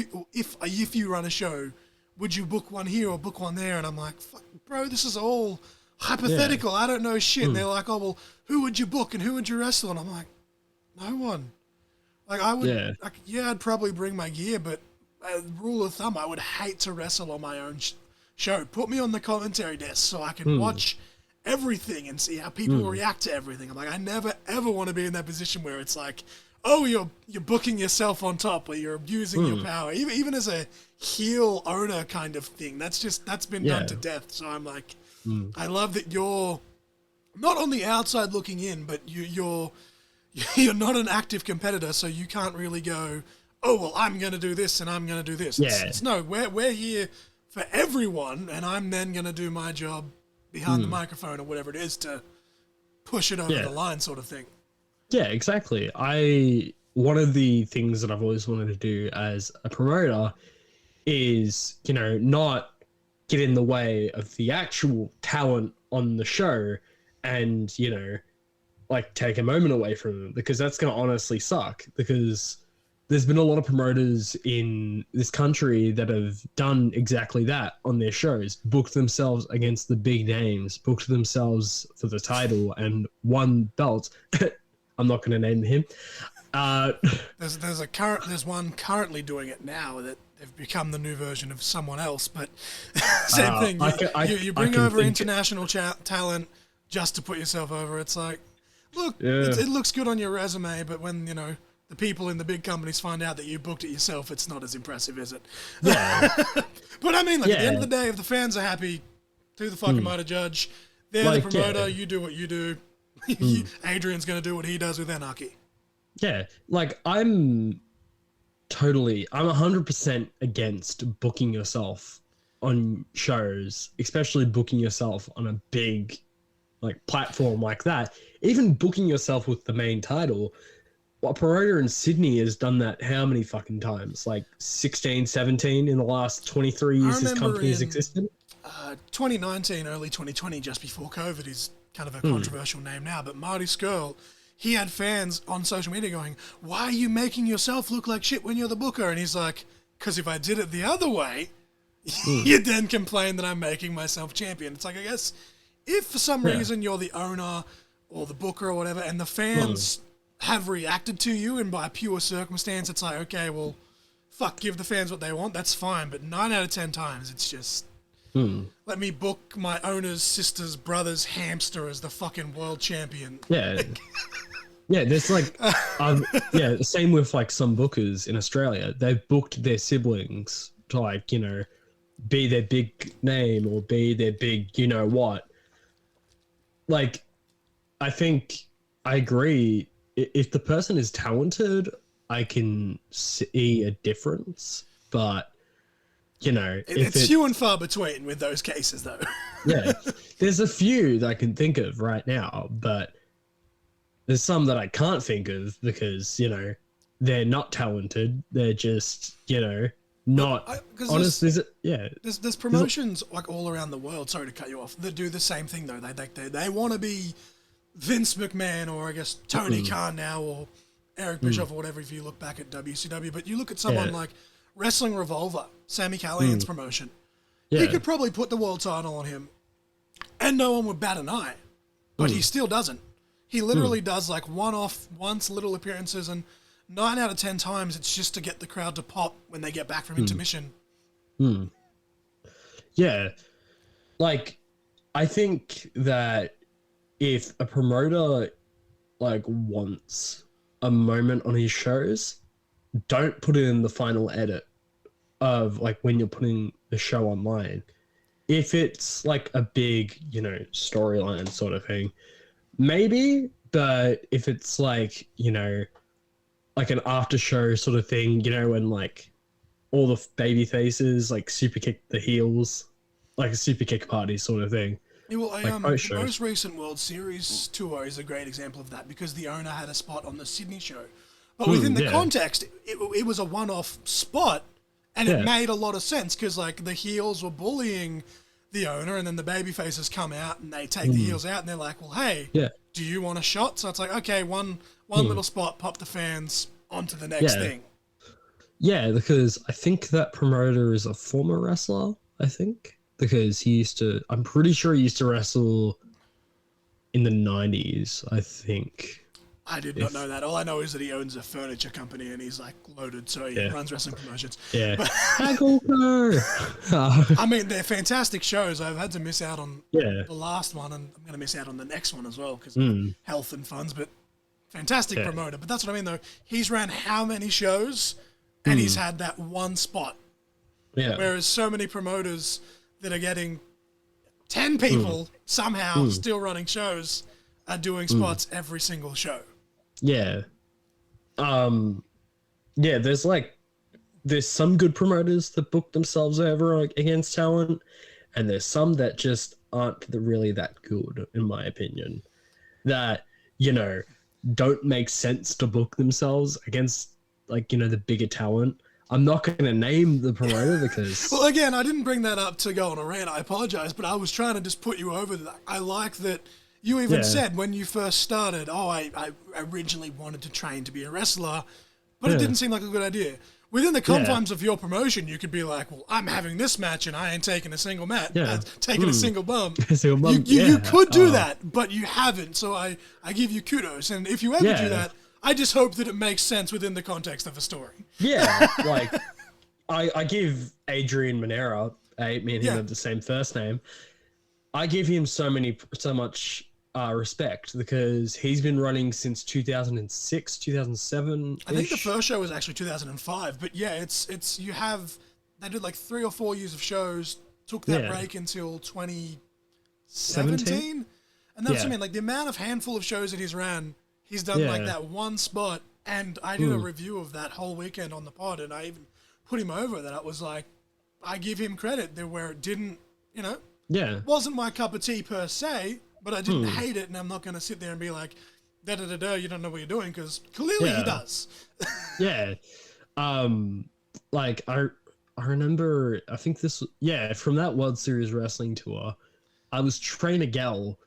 you run a show, would you book one here or book one there? And I'm like, fuck, bro, this is all hypothetical. I don't know shit. And they're like, oh, well, who would you book and who would you wrestle? And I'm like, no one. Like, I would, I'd probably bring my gear, but rule of thumb, I would hate to wrestle on my own show. Put me on the commentary desk so I can watch everything and see how people react to everything. I'm like, I never ever want to be in that position where it's like, oh, you're booking yourself on top or you're abusing your power. Even as a heel owner kind of thing, that's been done to death. So I'm like, I love that you're not on the outside looking in, but you're not an active competitor, so you can't really go, oh, well, I'm going to do this and I'm going to do this. It's no, we're here for everyone, and I'm then going to do my job behind the microphone or whatever it is to push it over the line sort of thing. Yeah, exactly. One of the things that I've always wanted to do as a promoter is, you know, not get in the way of the actual talent on the show and, you know, like take a moment away from them, because that's going to honestly suck, because there's been a lot of promoters in this country that have done exactly that on their shows, booked themselves against the big names, booked themselves for the title and won belts. I'm not going to name him. There's one currently doing it now that they've become the new version of someone else, but same thing. You bring over international talent just to put yourself over. It's like, look, it looks good on your resume, but when, you know, the people in the big companies find out that you booked it yourself, it's not as impressive, is it? Yeah. But I mean, like, at the end of the day, if the fans are happy, who the fuck am I to judge? They're the promoter, you do what you do. Adrian's going to do what he does with Anarchy. Yeah, like, I'm 100% against booking yourself on shows, especially booking yourself on a big, like, platform like that. Even booking yourself with the main title. A promoter in Sydney has done that how many fucking times? Like 16, 17 in the last 23 years this company has existed? 2019, early 2020, just before COVID, is kind of a controversial name now, but Marty Skrull, he had fans on social media going, why are you making yourself look like shit when you're the booker? And he's like, because if I did it the other way, you'd then complain that I'm making myself champion. It's like, I guess, if for some reason you're the owner or the booker or whatever, and the fans have reacted to you, and by pure circumstance, it's like, okay, well, fuck, give the fans what they want, that's fine. But 9 out of 10 times, it's just, let me book my owner's sister's brother's hamster as the fucking world champion. Yeah. Yeah, there's like, same with like some bookers in Australia. They've booked their siblings to, like, you know, be their big name or be their big, you know what. Like, I think I agree. If the person is talented, I can see a difference, but, you know, it's few and far between with those cases, though. Yeah, there's a few that I can think of right now, but there's some that I can't think of because, you know, they're not talented. They're just, you know, not honest. There's promotions like all around the world. Sorry to cut you off. That do the same thing though. They want to be Vince McMahon, or I guess Tony Khan now, or Eric Bischoff, or whatever, if you look back at WCW. But you look at someone like Wrestling Revolver, Sami Callihan's promotion. Yeah. He could probably put the world title on him, and no one would bat an eye. But he still doesn't. He literally does like once little appearances, and 9 out of 10 times it's just to get the crowd to pop when they get back from intermission. Yeah. Like, I think that if a promoter like wants a moment on his shows, don't put it in the final edit of like when you're putting the show online. If it's like a big, you know, storyline sort of thing, maybe. But if it's like, you know, like an after show sort of thing, you know, when like all the baby faces like super kick the heels, like a super kick party sort of thing. Yeah, well, the most recent World Series tour is a great example of that, because the owner had a spot on the Sydney show. But within the context, it was a one-off spot, and it made a lot of sense, because like the heels were bullying the owner, and then the baby faces come out and they take the heels out, and they're like, well, hey, do you want a shot? So it's like, okay, one little spot, pop the fans onto the next thing. Yeah, because I think that promoter is a former wrestler, I think. Because I'm pretty sure he used to wrestle in the 90s, I think. I did not know that. All I know is that he owns a furniture company and he's like loaded, so he runs wrestling promotions. Yeah. But, I I mean, they're fantastic shows. I've had to miss out on the last one, and I'm going to miss out on the next one as well because of health and funds. But fantastic promoter. But that's what I mean, though. He's ran how many shows, and he's had that one spot. Yeah. Whereas so many promoters that are getting 10 people somehow still running shows are doing spots every single show. Yeah. Yeah, there's some good promoters that book themselves over against talent, and there's some that just aren't really that good, in my opinion. That, don't make sense to book themselves against, the bigger talent. I'm not going to name the promoter because... Well, again, I didn't bring that up to go on a rant. I apologize, but I was trying to just put you over that. I like that you even said when you first started, I originally wanted to train to be a wrestler, but it didn't seem like a good idea. Within the confines of your promotion, you could be like, well, I'm having this match and I ain't taking a single match, taking a single bump. You could do that, but you haven't, so I give you kudos. And if you ever do that, I just hope that it makes sense within the context of a story. Yeah, I give Adrian Monera, me and him have the same first name, I give him so much respect because he's been running since 2006, 2007. I think the first show was actually 2005, but they did like 3 or 4 years of shows, took that break until 2017. And that's what I mean, like the amount of handful of shows that he's ran, he's done like that one spot, and I did a review of that whole weekend on the pod, and I even put him over that. I was like, I give him credit there where it didn't, wasn't my cup of tea per se, but I didn't hate it, and I'm not going to sit there and be like, da-da-da-da, you don't know what you're doing, because clearly he does. I remember, I think from that World Series Wrestling tour, I was training a gal,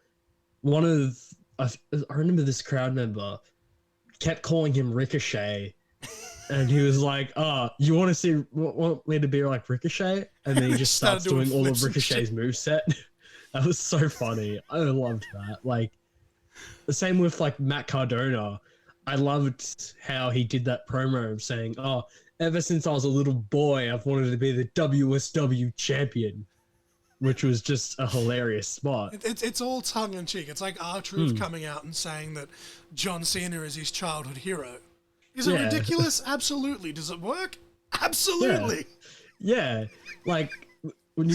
I remember this crowd member kept calling him Ricochet, and he was like, you want me to be like Ricochet? And then he just starts doing all of Ricochet's moveset. That was so funny. I loved that. Like, the same with like Matt Cardona. I loved how he did that promo of saying, ever since I was a little boy, I've wanted to be the WSW champion, which was just a hilarious spot. It's all tongue-in-cheek. It's like R-Truth coming out and saying that John Cena is his childhood hero. Is it ridiculous? Absolutely. Does it work? Absolutely. Yeah. Like, when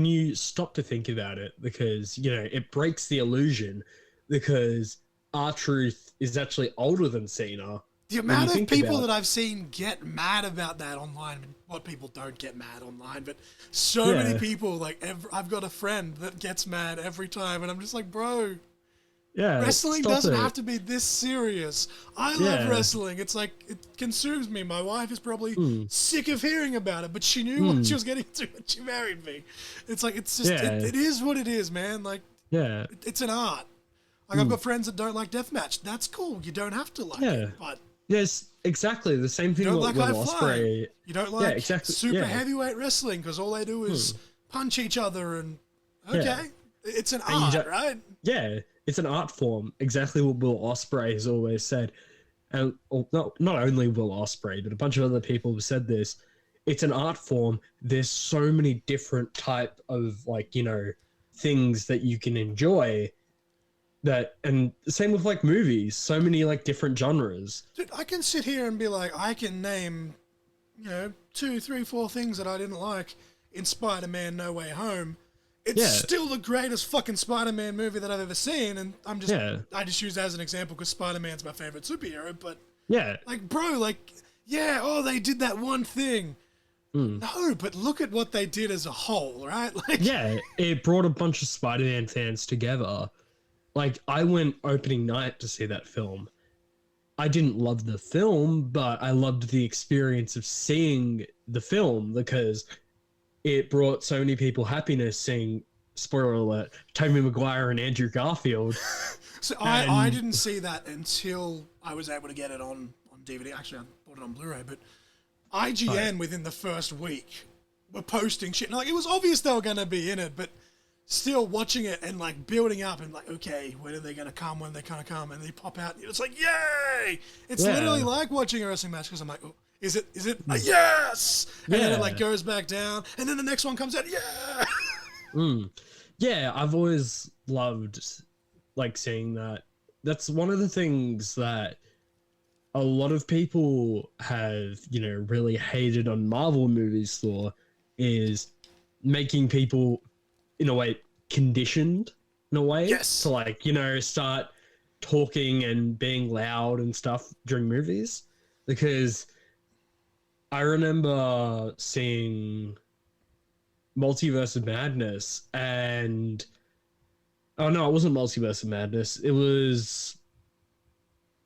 you stop to think about it, because, it breaks the illusion, because R-Truth is actually older than Cena. The amount of people that I've seen get mad about that online, what people don't get mad online, but so many people, I've got a friend that gets mad every time, and I'm just like, bro, wrestling doesn't have to be this serious. I love wrestling. It's like, it consumes me. My wife is probably sick of hearing about it, but she knew what she was getting to when she married me. It's like, it's just, it is what it is, man. Like, it's an art. Like, I've got friends that don't like deathmatch. That's cool. You don't have to like it, but... Yes, exactly. The same thing with Ospreay. You don't like super heavyweight wrestling because all they do is punch each other and... Okay. It's an art, right? Yeah. It's an art form, exactly what Will Ospreay has always said. And not only Will Ospreay, but a bunch of other people have said this. It's an art form. There's so many different type of things that you can enjoy. And same with movies. So many different genres. Dude, I can sit here and be like, I can name 2, 3, 4 things that I didn't like in Spider-Man: No Way Home. It's still the greatest fucking Spider-Man movie that I've ever seen, and I just use that as an example because Spider-Man's my favorite superhero, but they did that one thing. No, but look at what they did as a whole, right? It brought a bunch of Spider-Man fans together. I went opening night to see that film. I didn't love the film, but I loved the experience of seeing the film because it brought so many people happiness seeing, spoiler alert, Tobey Maguire and Andrew Garfield. So I didn't see that until I was able to get it on DVD. Actually, I bought it on Blu-ray, but IGN within the first week were posting shit. And, like, it was obvious they were going to be in it, but still watching it and like building up and like, okay, when are they going to come? When are they going to come? And they pop out. And it's like, yay! It's literally like watching a wrestling match because I'm like, oh, is it? Yes! And then it like goes back down, and then the next one comes out. Yeah. Yeah, I've always loved like seeing that. That's one of the things that a lot of people have, really hated on Marvel movies for, is making people in a way conditioned in a way to like, start talking and being loud and stuff during movies. Because I remember seeing Multiverse of Madness and oh no, it wasn't Multiverse of Madness.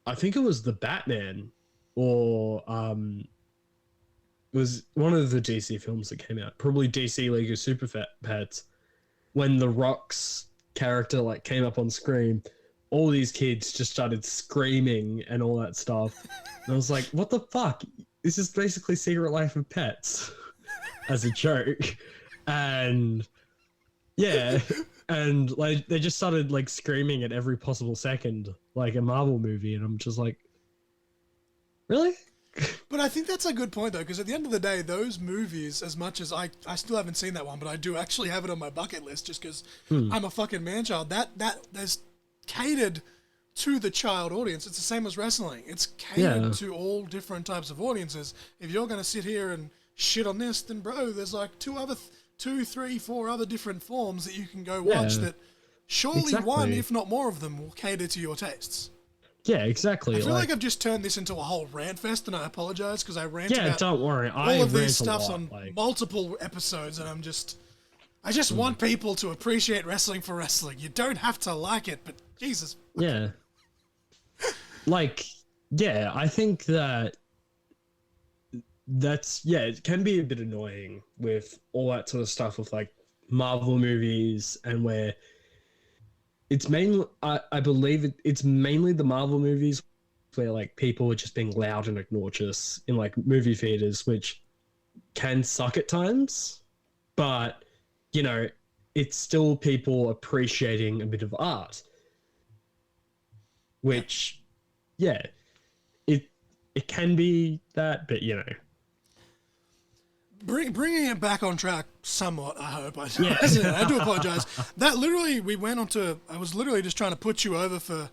I think it was the Batman, or it was one of the DC films that came out, probably DC League of Super Pets, when The Rock's character like came up on screen. All these kids just started screaming and all that stuff. And I was like, what the fuck? This is basically Secret Life of Pets as a joke. And yeah, and like they just started like screaming at every possible second, like a Marvel movie. And I'm just like, really? But I think that's a good point, though, because at the end of the day, those movies, as much as I still haven't seen that one, but I do actually have it on my bucket list just because I'm a fucking man-child. That there's catered to the child audience. It's the same as wrestling. It's catered to all different types of audiences. If you're going to sit here and shit on this, then bro, there's like 2, 3, 4 other different forms that you can go watch that surely one, if not more of them, will cater to your tastes. Yeah, exactly. I feel like I've just turned this into a whole rant fest, and I apologize because I rant about don't worry. all of these stuffs on multiple episodes, and I just want people to appreciate wrestling for wrestling. You don't have to like it, but Jesus. Yeah. I think it can be a bit annoying with all that sort of stuff with like Marvel movies, and where it's mainly, I believe it's mainly the Marvel movies where like people are just being loud and obnoxious in like movie theaters, which can suck at times, but it's still people appreciating a bit of art, which, it can be that, but Bringing it back on track somewhat, I hope. I do apologize. That literally, I was literally just trying to put you over for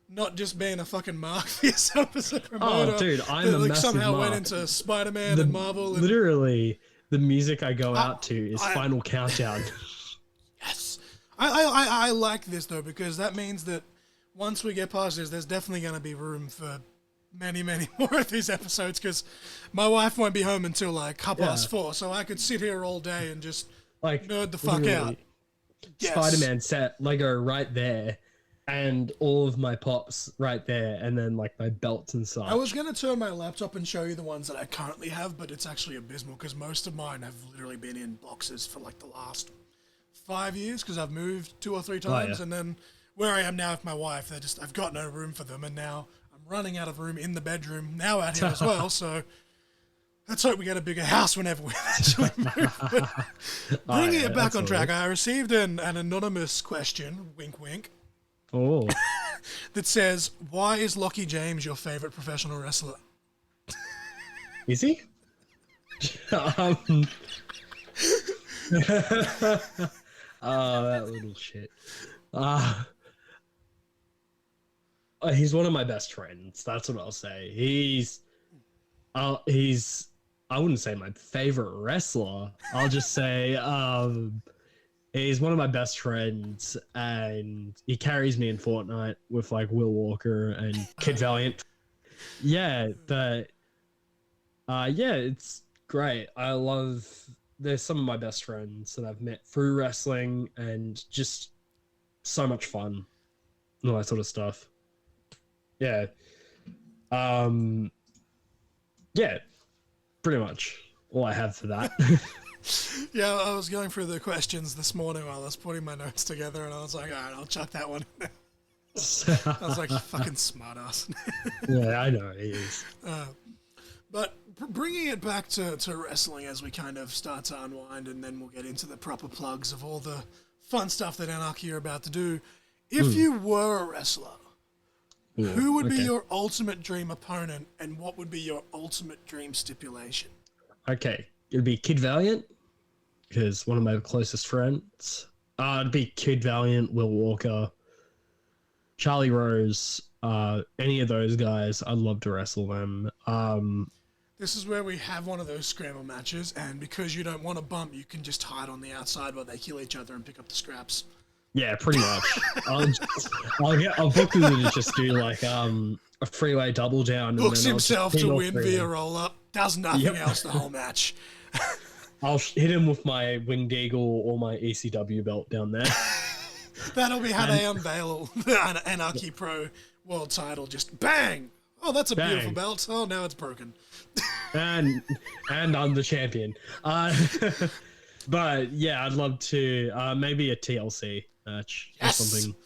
not just being a fucking mark for yourself as a promoter. Oh, dude, I'm a massive somehow mark. went into Spider-Man and Marvel. Literally, the music I go out to is Final Countdown. Yes. I like this, though, because that means that once we get past this, there's definitely going to be room for many, many more of these episodes, because my wife won't be home until like 4:30, so I could sit here all day and just like nerd the fuck out. Yes. Spider-Man set Lego right there, and all of my pops right there, and then like my belts and such. I was going to turn my laptop and show you the ones that I currently have, but it's actually abysmal because most of mine have literally been in boxes for like the last 5 years, because I've moved 2 or 3 times, and then where I am now with my wife, I've got no room for them, and now running out of room in the bedroom now out here as well, so let's hope we get a bigger house whenever we actually move. Bringing it back on track, I received an anonymous question, wink wink, that says, why is Lockie James your favourite professional wrestler? Is he? Oh, that little shit. He's one of my best friends. That's what I'll say. He's I wouldn't say my favorite wrestler. I'll just say he's one of my best friends, and he carries me in Fortnite with like Will Walker and Kid Valiant. Yeah, but it's great. They're some of my best friends that I've met through wrestling, and just so much fun and all that sort of stuff. Yeah. Yeah, pretty much all I have for that. Yeah, I was going through the questions this morning while I was putting my notes together, and I was like, all right, I'll chuck that one. I was like, you fucking smartass. Yeah, I know he is. But bringing it back to wrestling as we kind of start to unwind, and then we'll get into the proper plugs of all the fun stuff that Anarchy are about to do. If you were a wrestler, who would be your ultimate dream opponent, and what would be your ultimate dream stipulation? Okay, it'd be Kid Valiant, because one of my closest friends. It'd be Kid Valiant, Will Walker, Charlie Rose, any of those guys. I'd love to wrestle them. This is where we have one of those scramble matches, and because you don't want to bump, you can just hide on the outside while they kill each other and pick up the scraps. Yeah, pretty much. I'll book him to just do like a freeway double down. Books himself to win via roll up. Does nothing else the whole match. I'll hit him with my Winged Eagle or my ECW belt down there. That'll be how they unveil the Anarchy Pro world title. Just bang! Oh, that's a beautiful belt. Oh, now it's broken. and I'm the champion. But yeah, I'd love to maybe a TLC match or something.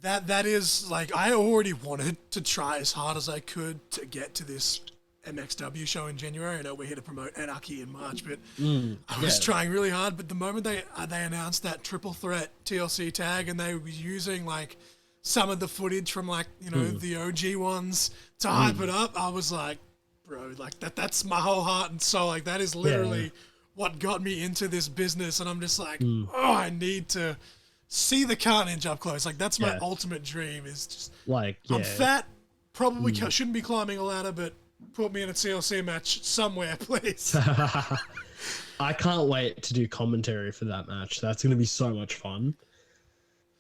That is like, I already wanted to try as hard as I could to get to this MXW show in January. I know we're here to promote Anarchy in March, but I was trying really hard. But the moment they announced that triple threat TLC tag, and they were using like some of the footage from like, you know, the OG ones to hype it up, I was like, bro, like that's my whole heart and soul. Like that is literally what got me into this business. And I'm just like, oh, I need to see the carnage up close. Like that's my ultimate dream, is just like, I'm fat, probably shouldn't be climbing a ladder, but put me in a TLC match somewhere, please. I can't wait to do commentary for that match. That's going to be so much fun.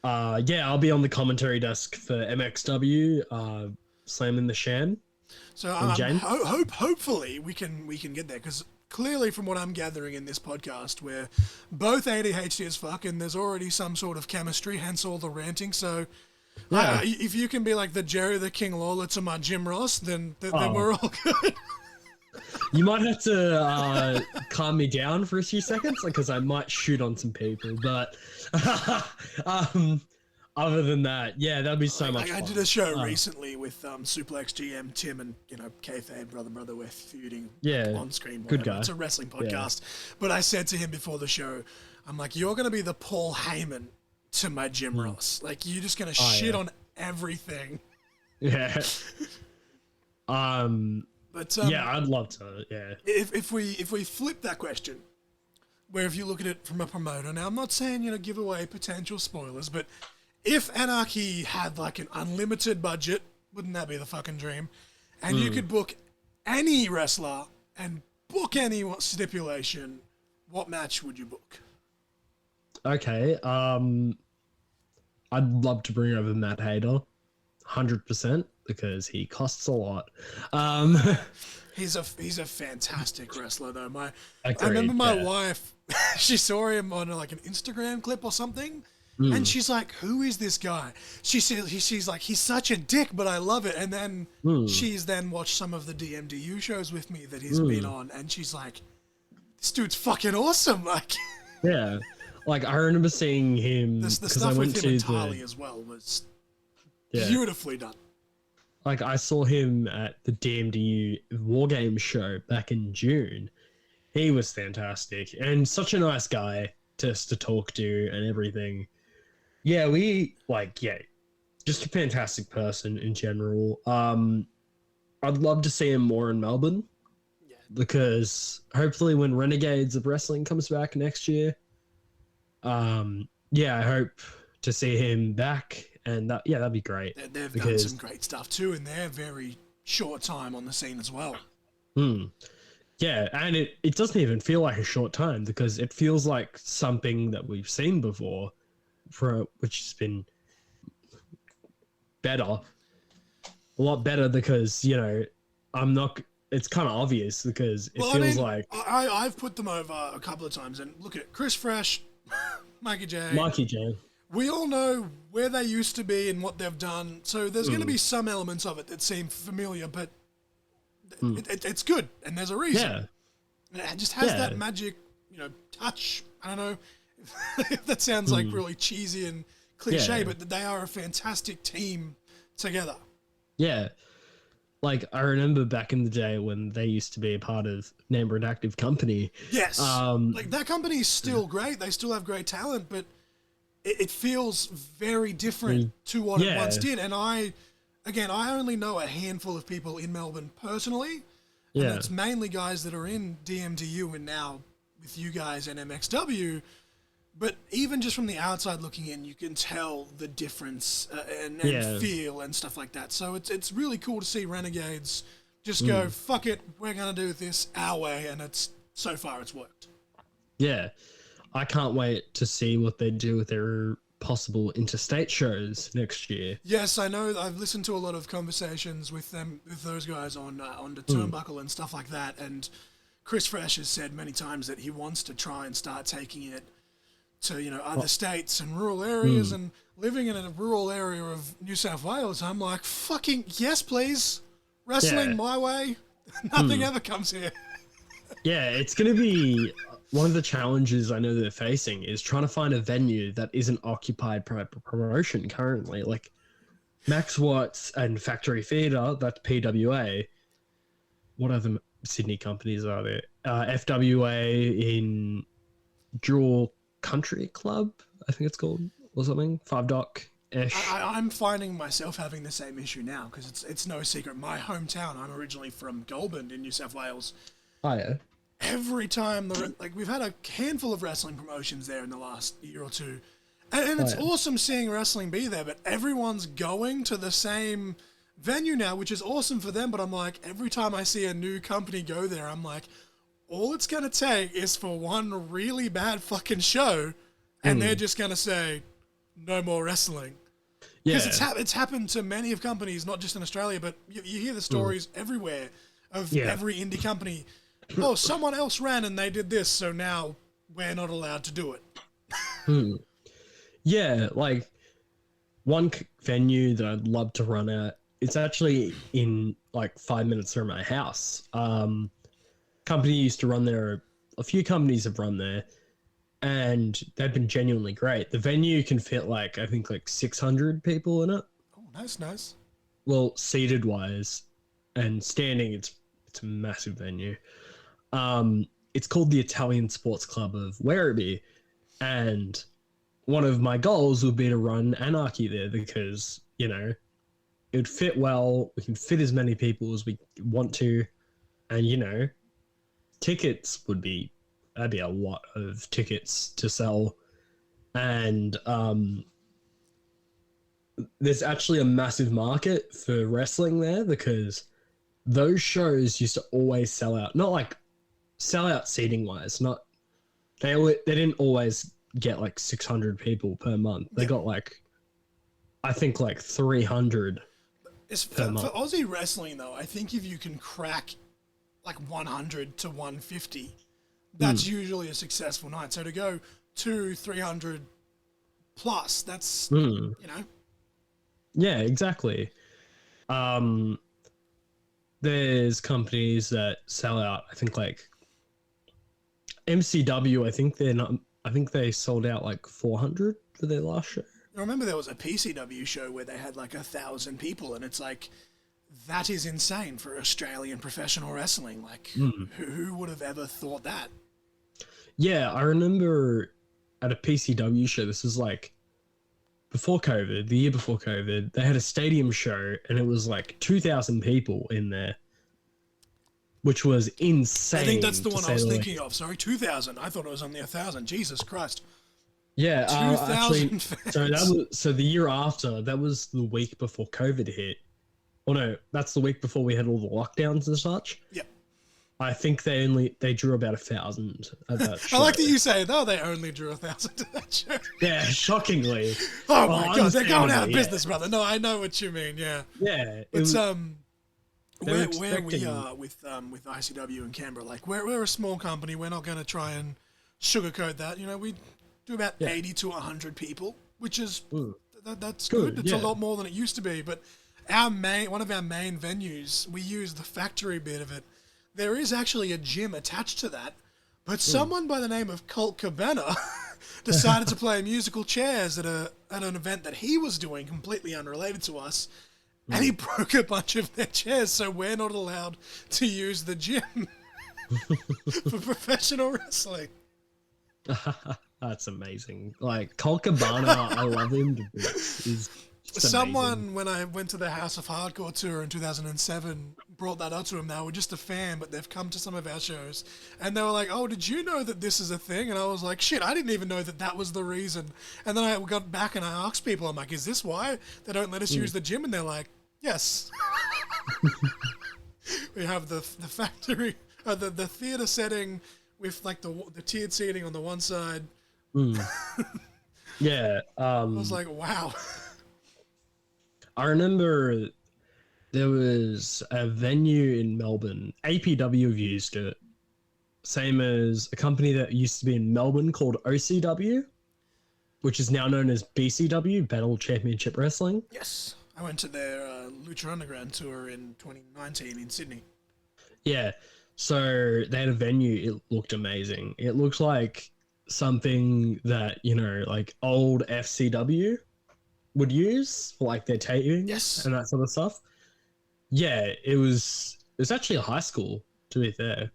I'll be on the commentary desk for MXW, slamming the Sham. So hopefully we can get there, because clearly from what I'm gathering in this podcast, we're both ADHD as fuck, and there's already some sort of chemistry, hence all the ranting. So if you can be like the Jerry the King Lawler to my Jim Ross, then we're all good. You might have to calm me down for a few seconds, because I might shoot on some people. But other than that, that'd be so much fun. I did a show recently with Suplex GM Tim and, you know, Kayfabe brother, we're feuding on screen. Good guy. It's a wrestling podcast. But I said to him before the show, I'm like, you're going to be the Paul Heyman to my Jim Ross. Like, you're just going to shit on everything. Yeah. But I'd love to. Yeah. If we flip that question, where if you look at it from a promoter, now I'm not saying, you know, give away potential spoilers, but if Anarchy had like an unlimited budget, wouldn't that be the fucking dream? And you could book any wrestler and book any stipulation, what match would you book? Okay. I'd love to bring over Matt Hayter, 100%, because he costs a lot. He's a fantastic wrestler though. I remember my wife, she saw him on like an Instagram clip or something, and she's like, "Who is this guy?" She's like, "He's such a dick, but I love it." And then she's then watched some of the DMDU shows with me that he's been on, and she's like, "This dude's fucking awesome!" Like, yeah, like I remember seeing him. The stuff with him and Tali as well was beautifully done. Like I saw him at the DMDU War Games show back in June. He was fantastic and such a nice guy just to talk to and everything. Yeah, just a fantastic person in general. I'd love to see him more in Melbourne, because hopefully when Renegades of Wrestling comes back next year, I hope to see him back. And that'd be great. They've done some great stuff too in their very short time on the scene as well. Yeah, and it doesn't even feel like a short time, because it feels like something that we've seen before, which has been better, a lot better, because, you know, it's kind of obvious, because it feels like... I've put them over a couple of times, and look at Chris Fresh, Mikey J. We all know where they used to be and what they've done, so there's going to be some elements of it that seem familiar, but it's good, and there's a reason. Yeah. It just has that magic touch. I don't know if that sounds like really cheesy and cliche, but they are a fantastic team together. Yeah. Like, I remember back in the day when they used to be a part of Name Redactive Company. Yes. Like, that company is still great. They still have great talent, but it feels very different to what it once did. And I only know a handful of people in Melbourne personally. And it's mainly guys that are in DMDU and now with you guys and MXW. But even just from the outside looking in, you can tell the difference and feel and stuff like that. So it's really cool to see Renegades just go, fuck it, we're going to do this our way. And so far it's worked. Yeah. I can't wait to see what they do with their possible interstate shows next year. Yes, I know. I've listened to a lot of conversations with those guys on the Turnbuckle and stuff like that. And Chris Fresh has said many times that he wants to try and start taking it to, other states and rural areas, and living in a rural area of New South Wales. I'm like, fucking yes, please. Wrestling my way. Nothing ever comes here. Yeah, it's going to be one of the challenges I know they're facing is trying to find a venue that isn't occupied by promotion currently. Like Max Watts and Factory Theatre, that's PWA. What other Sydney companies are there? FWA in Jewel Country Club, I think it's called, or something. 5-Doc-ish. I'm finding myself having the same issue now because it's no secret. My hometown, I'm originally from Goulburn in New South Wales. Oh, yeah. Every time, we've had a handful of wrestling promotions there in the last year or two. And it's awesome seeing wrestling be there, but everyone's going to the same venue now, which is awesome for them. But I'm like, every time I see a new company go there, I'm like, all it's going to take is for one really bad fucking show, and they're just going to say, no more wrestling. Because it's happened to many of companies, not just in Australia, but you hear the stories everywhere of every indie company. Oh, someone else ran and they did this, so now we're not allowed to do it. Yeah, like one venue that I'd love to run at, it's actually in like 5 minutes from my house. Company used to run there. A few companies have run there, and they've been genuinely great. The venue can fit I think 600 people in it. Oh, nice. Well, seated wise, and standing, it's a massive venue. It's called the Italian Sports Club of Werribee, and one of my goals would be to run Anarchy there because it would fit well. We can fit as many people as we want to, and tickets that'd be a lot of tickets to sell. And there's actually a massive market for wrestling there because those shows used to always sell out. Not sell out seating wise, they didn't always get 600 people per month. They got I think 300 for Aussie wrestling though. I think if you can crack 100 to 150, that's usually a successful night. So to go 200-300 plus, that's yeah, exactly. There's companies that sell out, I think MCW, I think they sold out 400 for their last show. I remember there was a PCW show where they had 1,000 people, and it's that is insane for Australian professional wrestling. Who would have ever thought that? Yeah, I remember at a PCW show, this was before COVID, the year before COVID, they had a stadium show and it was 2,000 people in there, which was insane. I think that's the one I was thinking of. Sorry, 2,000. I thought it was only 1,000. Jesus Christ. Yeah, 2,000 fans. So the year after, that was the week before COVID hit. Oh no, that's the week before we had all the lockdowns and such. Yep. I think they drew about 1,000 at that show. I like that you say, they only drew 1,000 to that show. Yeah, shockingly. Oh my God, they're going out of business, brother. No, I know what you mean, yeah. Yeah. It's, where we are with ICW in Canberra, we're a small company. We're not going to try and sugarcoat that. We do about 80 to 100 people, which is, that's good. It's a lot more than it used to be, but one of our main venues, we use the factory bit of it. There is actually a gym attached to that, But someone by the name of Colt Cabana decided to play musical chairs at an event that he was doing, completely unrelated to us, and he broke a bunch of their chairs, so we're not allowed to use the gym for professional wrestling. That's amazing. Like, Colt Cabana, I love him to bits. He's just Someone, amazing. when I went to the House of Hardcore tour in 2007, brought that up to him. They were just a fan, but they've come to some of our shows. And they were like, oh, did you know that this is a thing? And I was like, shit, I didn't even know that that was the reason. And then I got back and I asked people, I'm like, is this why they don't let us use the gym? And they're like, yes. We have the factory, the theater setting with like the tiered seating on the one side. Yeah. I was like, wow. I remember there was a venue in Melbourne. APW have used it. Same as a company that used to be in Melbourne called OCW, which is now known as BCW, Battle Championship Wrestling. Yes. I went to their Lucha Underground tour in 2019 in Sydney. Yeah. So they had a venue. It looked amazing. It looks like something that, you know, like old FCW would use for like their tapings Yes. and that sort of stuff. Yeah, it was actually a high school, to be fair.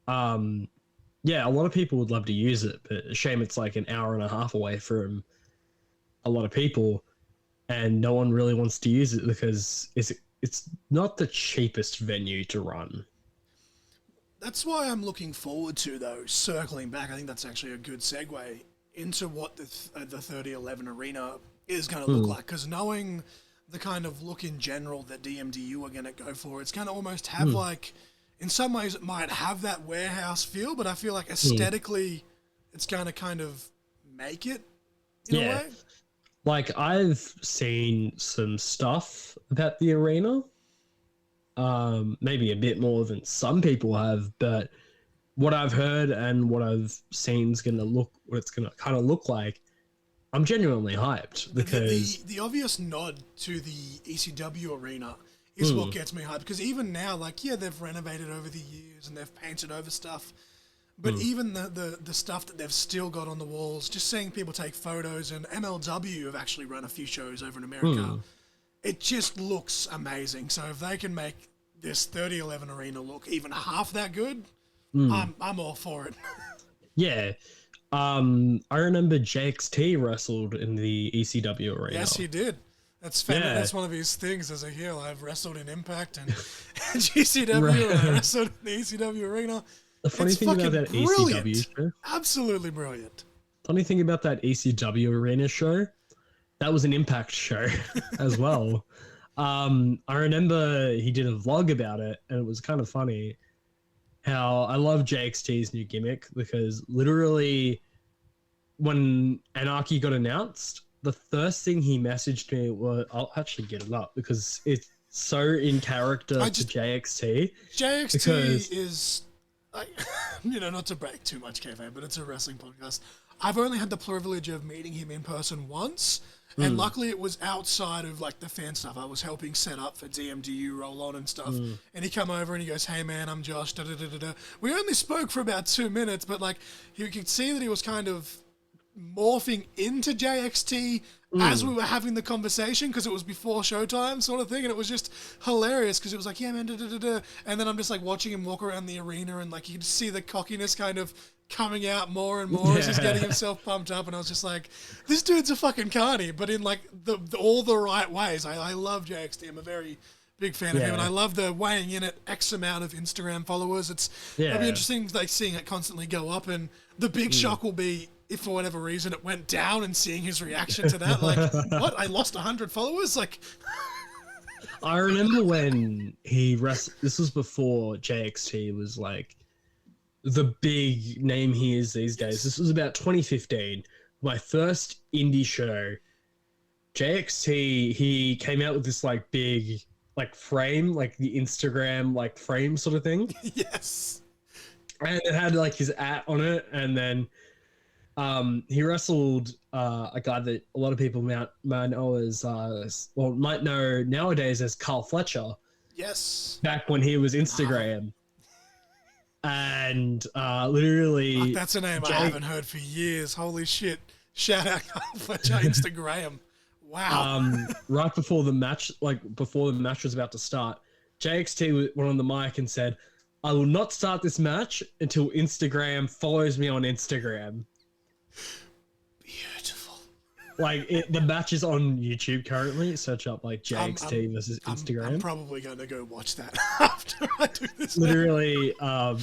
Yeah, a lot of people would love to use it, but a shame it's like an hour and a half away from a lot of people, and no one really wants to use it because it's not the cheapest venue to run. That's why I'm looking forward to, though, circling back. I think that's actually a good segue into what the 3011 Arena is going to look like, because knowing the kind of look in general that DMDU are going to go for, it's going to almost have like, in some ways it might have that warehouse feel, but I feel like aesthetically it's going to kind of make it in a way. Like, I've seen some stuff about the arena, maybe a bit more than some people have, but what I've heard and what I've seen is going to look, what it's going to kind of look like. I'm genuinely hyped because the obvious nod to the ECW arena is what gets me hyped, because even now, like, yeah, they've renovated over the years and they've painted over stuff, but even the stuff that they've still got on the walls, just seeing people take photos, and MLW have actually run a few shows over in America, it just looks amazing. So if they can make this 3011 arena look even half that good, I'm all for it. yeah. I remember JXT wrestled in the ECW arena. Yes, he did. That's famous. Yeah. That's one of his things as a heel. I've wrestled in Impact and GCW, and I wrestled in the ECW arena. The funny It's thing about fucking that brilliant. ECW show, Absolutely brilliant. funny thing about that ECW arena show, that was an Impact show as well. I remember he did a vlog about it, and it was kind of funny how I love JXT's new gimmick, because literally when Anarchy got announced, the first thing he messaged me was, I'll actually get it up because it's so in character to JXT. JXT because is, like, you know, not to break too much kayfabe, but it's a wrestling podcast. I've only had the privilege of meeting him in person once, and luckily it was outside of like the fan stuff. I was helping set up for DMDU roll on and stuff, and he come over and he goes, "Hey man, I'm Josh." Da, da, da, da, da. We only spoke for about 2 minutes, but like you could see that he was kind of morphing into JXT as we were having the conversation, because it was before showtime sort of thing, and it was just hilarious because it was like, yeah man, da, da, da, da. And then I'm just like watching him walk around the arena, and like you could see the cockiness kind of coming out more and more as he's getting himself pumped up, and I was just like, this dude's a fucking carny, but in like all the right ways. I love JXT. I'm a very big fan of him, and I love the weighing in at X amount of Instagram followers. It'll be interesting, like seeing it constantly go up, and the big shock will be if for whatever reason it went down, and seeing his reaction to that, like, what? I lost 100 followers? Like, I remember when he this was before JXT was like the big name he is these days. This was about 2015, my first indie show. JXT, he came out with this like big like frame, like the Instagram like frame sort of thing. yes. And it had like his @ on it, and then he wrestled a guy that a lot of people might know as might know nowadays as Carl Fletcher. Yes. Back when he was Instagram. and literally, Fuck, that's a name I haven't heard for years. Holy shit! Shout out for Instagram. Wow. Right before the match, before the match was about to start, JXT went on the mic and said, "I will not start this match until Instagram follows me on Instagram." Beautiful. The match is on YouTube currently. Search up JXT versus Instagram. I'm probably going to go watch that after I do this. Literally,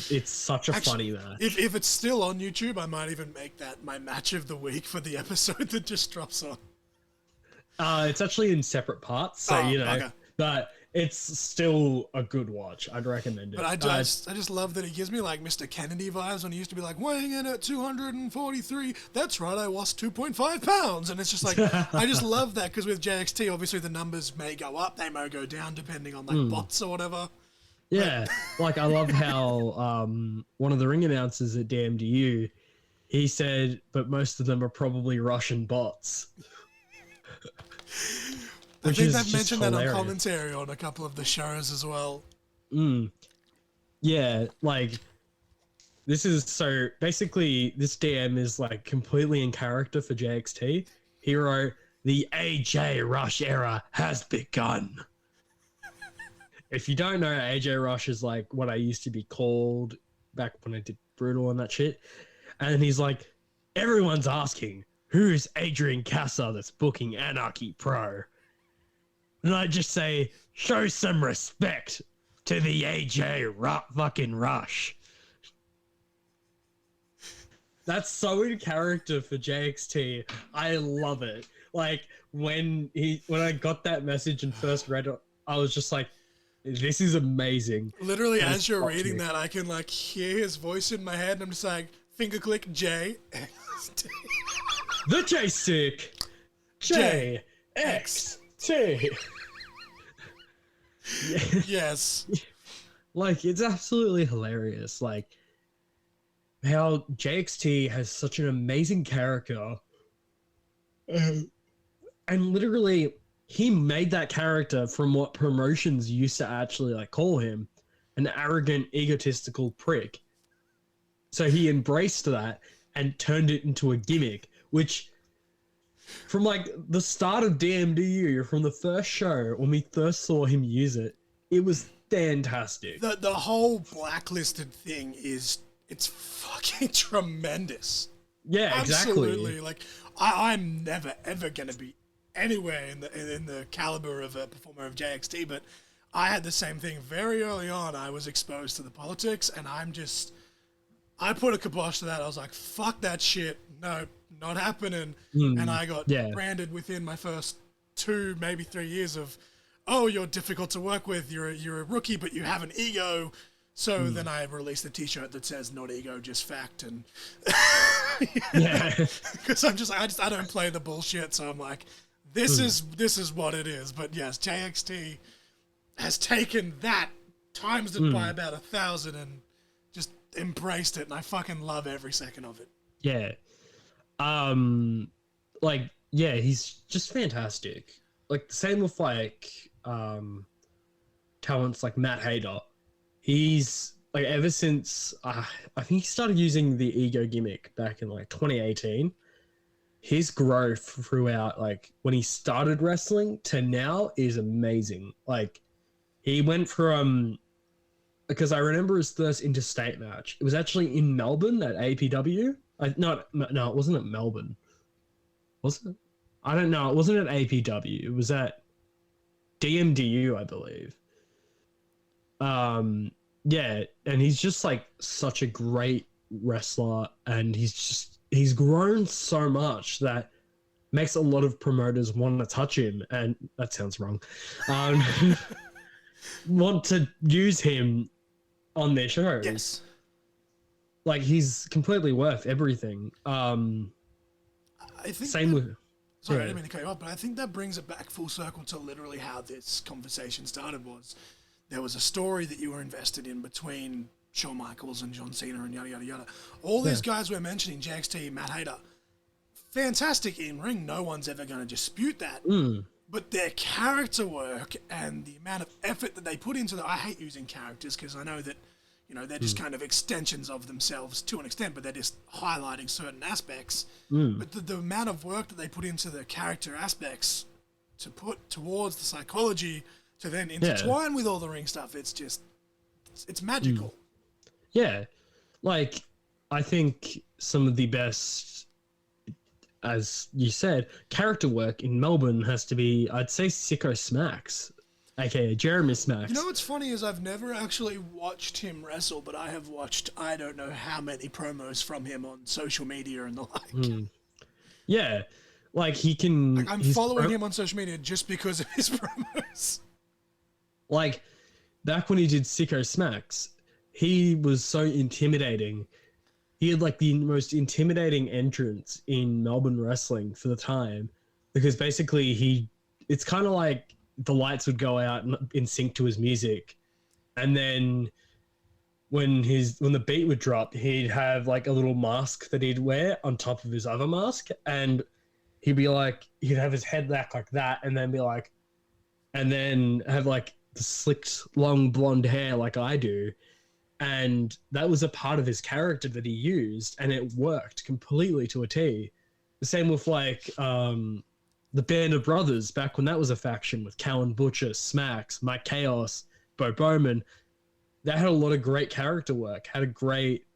it's such a funny match. If it's still on YouTube, I might even make that my match of the week for the episode that just drops on. It's actually in separate parts, so okay. But it's still a good watch. I'd recommend it. But I just love that he gives me Mr. Kennedy vibes when he used to be weighing in at 243. That's right, I lost 2.5 pounds. And it's just I just love that because with JXT, obviously the numbers may go up, they may go down depending on bots or whatever. Yeah, I love how one of the ring announcers at DMDU, he said, but most of them are probably Russian bots. I think they've mentioned that on commentary on a couple of the shows as well. Yeah, this is so basically this DM is completely in character for JXT. He wrote, "The AJ Rush era has begun." If you don't know, AJ Rush is what I used to be called back when I did Brutal and that shit. And he's like, everyone's asking, who's Adrian Casa that's booking Anarchy Pro? And I just say, show some respect to the AJ fucking Rush. That's so in character for JXT. I love it. When I got that message and first read it, I was just like, this is amazing. Literally, as you're reading that, I can hear his voice in my head, and I'm just finger click J. The J stick. J X T. Yes. It's absolutely hilarious. How JXT has such an amazing character. And literally, he made that character from what promotions used to actually call him an arrogant, egotistical prick. So he embraced that and turned it into a gimmick, which from the start of DMDU, from the first show, when we first saw him use it, it was fantastic. The whole blacklisted thing it's fucking tremendous. Yeah, absolutely. Exactly. I'm never ever gonna be anywhere in the caliber of a performer of JXT, but I had the same thing very early on. I was exposed to the politics, and I put a kibosh to that. I was like, fuck that shit. No, not happening. And I got branded within my first 2, maybe 3 years of, oh, you're difficult to work with. You're a rookie, but you have an ego. So then I released a t-shirt that says not ego, just fact. And yeah, because I don't play the bullshit. So I'm like, this is what it is. But yes, JXT has taken that, times it by about 1,000 and just embraced it. And I fucking love every second of it. Yeah. He's just fantastic. The same with talents like Matt Hayter. He's ever since I think he started using the ego gimmick back in 2018. His growth throughout when he started wrestling to now is amazing. He went from, because I remember his first interstate match. It was actually in Melbourne at APW. No, it wasn't at Melbourne. Was it? I don't know. It wasn't at APW. It was at DMDU, I believe. Yeah, and he's just such a great wrestler, and he's grown so much that makes a lot of promoters want to touch him, and that sounds wrong. Want to use him on their shows. Yes. He's completely worth everything. I think same with. Sorry, I didn't mean to cut you off, but I think that brings it back full circle to literally how this conversation started. Was there was a story that you were invested in between Shawn Michaels and John Cena and yada yada yada. All these guys we're mentioning, JXT, Matt Hayter, fantastic in ring. No one's ever going to dispute that. But their character work and the amount of effort that they put into that, I hate using characters because I know that You know, they're just kind of extensions of themselves to an extent, but they're just highlighting certain aspects. But the amount of work that they put into the character aspects to put towards the psychology to then intertwine with all the ring stuff, it's just, it's magical. Yeah. Like, I think some of the best, as you said, character work in Melbourne has to be, I'd say, Sicko Smacks, aka Jeremy Smacks. You know what's funny is I've never actually watched him wrestle, but I have watched I don't know how many promos from him on social media and the like. Yeah. Like, he can... Like, I'm following him on social media just because of his promos. Like, back when he did Sicko Smacks, he was so intimidating. He had, like, the most intimidating entrance in Melbourne wrestling for the time, because basically it's kind of like the lights would go out in sync to his music, and then when the beat would drop, he'd have, like, a little mask that he'd wear on top of his other mask, and he'd be like, he'd have his head back like that, and then be like, and then have, like, the slicked long blonde hair like I do. And that was a part of his character that he used, and it worked completely to a T. The same with, like, the Band of Brothers, back when that was a faction with Cowan Butcher, Smacks, Mike Chaos, Bo Bowman. That had a lot of great character work, had a great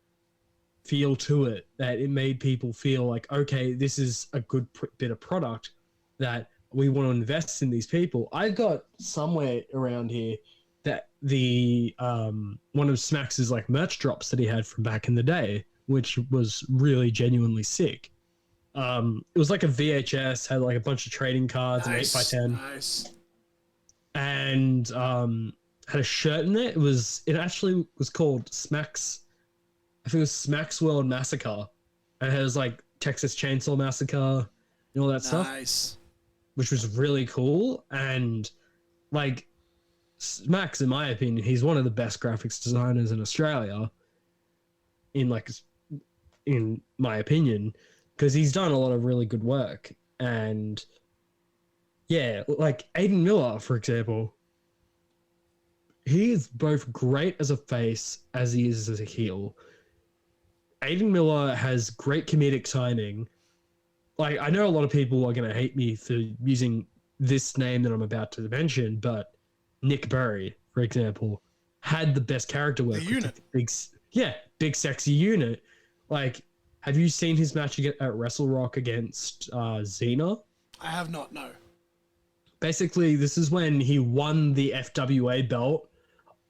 feel to it, that it made people feel like, okay, this is a good bit of product that we want to invest in these people. I've got somewhere around here that the one of Smacks's, like, merch drops that he had from back in the day, which was really genuinely sick. It was like a VHS, had, like, a bunch of trading cards, Nice, an 8x10. Nice. And had a shirt in it. It actually was called Smacks. I think it was Smacks World Massacre. And it has, like, Texas Chainsaw Massacre and all that stuff. Nice. Which was really cool. And, like, Smacks, in my opinion, he's one of the best graphics designers in Australia, in my opinion, because he's done a lot of really good work. And yeah, like Aiden Miller, for example, he is both great as a face as he is as a heel. Aiden Miller has great comedic timing. Like, I know a lot of people are going to hate me for using this name that I'm about to mention, but Nick Berry, for example, had the best character work. The unit. Big sexy unit. Like, have you seen his match at Wrestle Rock against Xena? I have not, no. Basically, this is when he won the FWA belt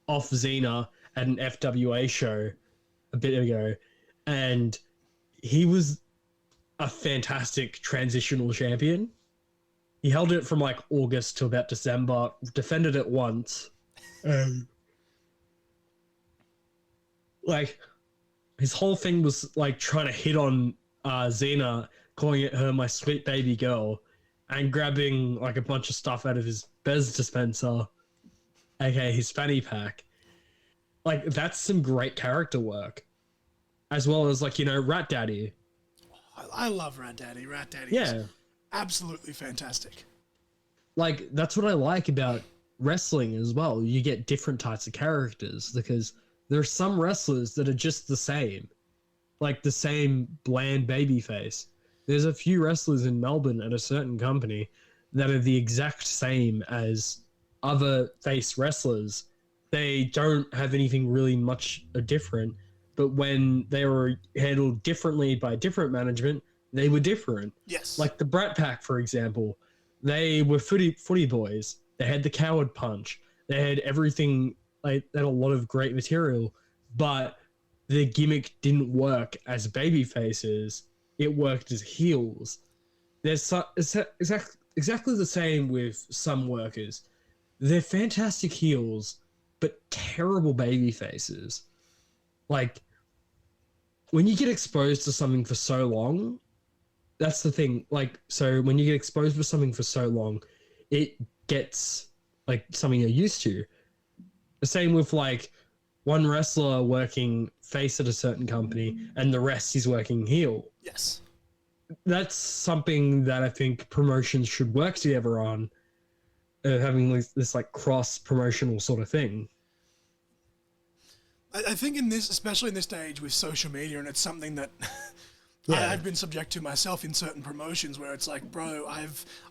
off Xena at an FWA show a bit ago, and he was a fantastic transitional champion. He held it from, like, August to about December, defended it once. Like, his whole thing was, like, trying to hit on Xena, calling it her my sweet baby girl, and grabbing, like, a bunch of stuff out of his Bez dispenser, aka his fanny pack. Like, that's some great character work. As well as, like, you know, Rat Daddy. I love Rat Daddy. Rat Daddy is absolutely fantastic. Like, that's what I like about wrestling as well. You get different types of characters, because there are some wrestlers that are just the same. Like, the same bland baby face. There's a few wrestlers in Melbourne at a certain company that are the exact same as other face wrestlers. They don't have anything really much different, but when they were handled differently by different management, they were different. Yes. Like the Brat Pack, for example. They were footy boys. They had the coward punch. They had everything. Like, they had a lot of great material, but the gimmick didn't work as baby faces. It worked as heels. There's exactly the same with some workers. They're fantastic heels, but terrible baby faces. Like, when you get exposed to something for so long, that's the thing. Like, so when you get exposed to something for so long, it gets, like, something you're used to. The same with, like, one wrestler working face at a certain company and the rest he's working heel. Yes. That's something that I think promotions should work together on, having this like cross promotional sort of thing. I think in this, especially in this stage with social media, and it's something that Yeah. I've been subject to myself in certain promotions where it's like, bro,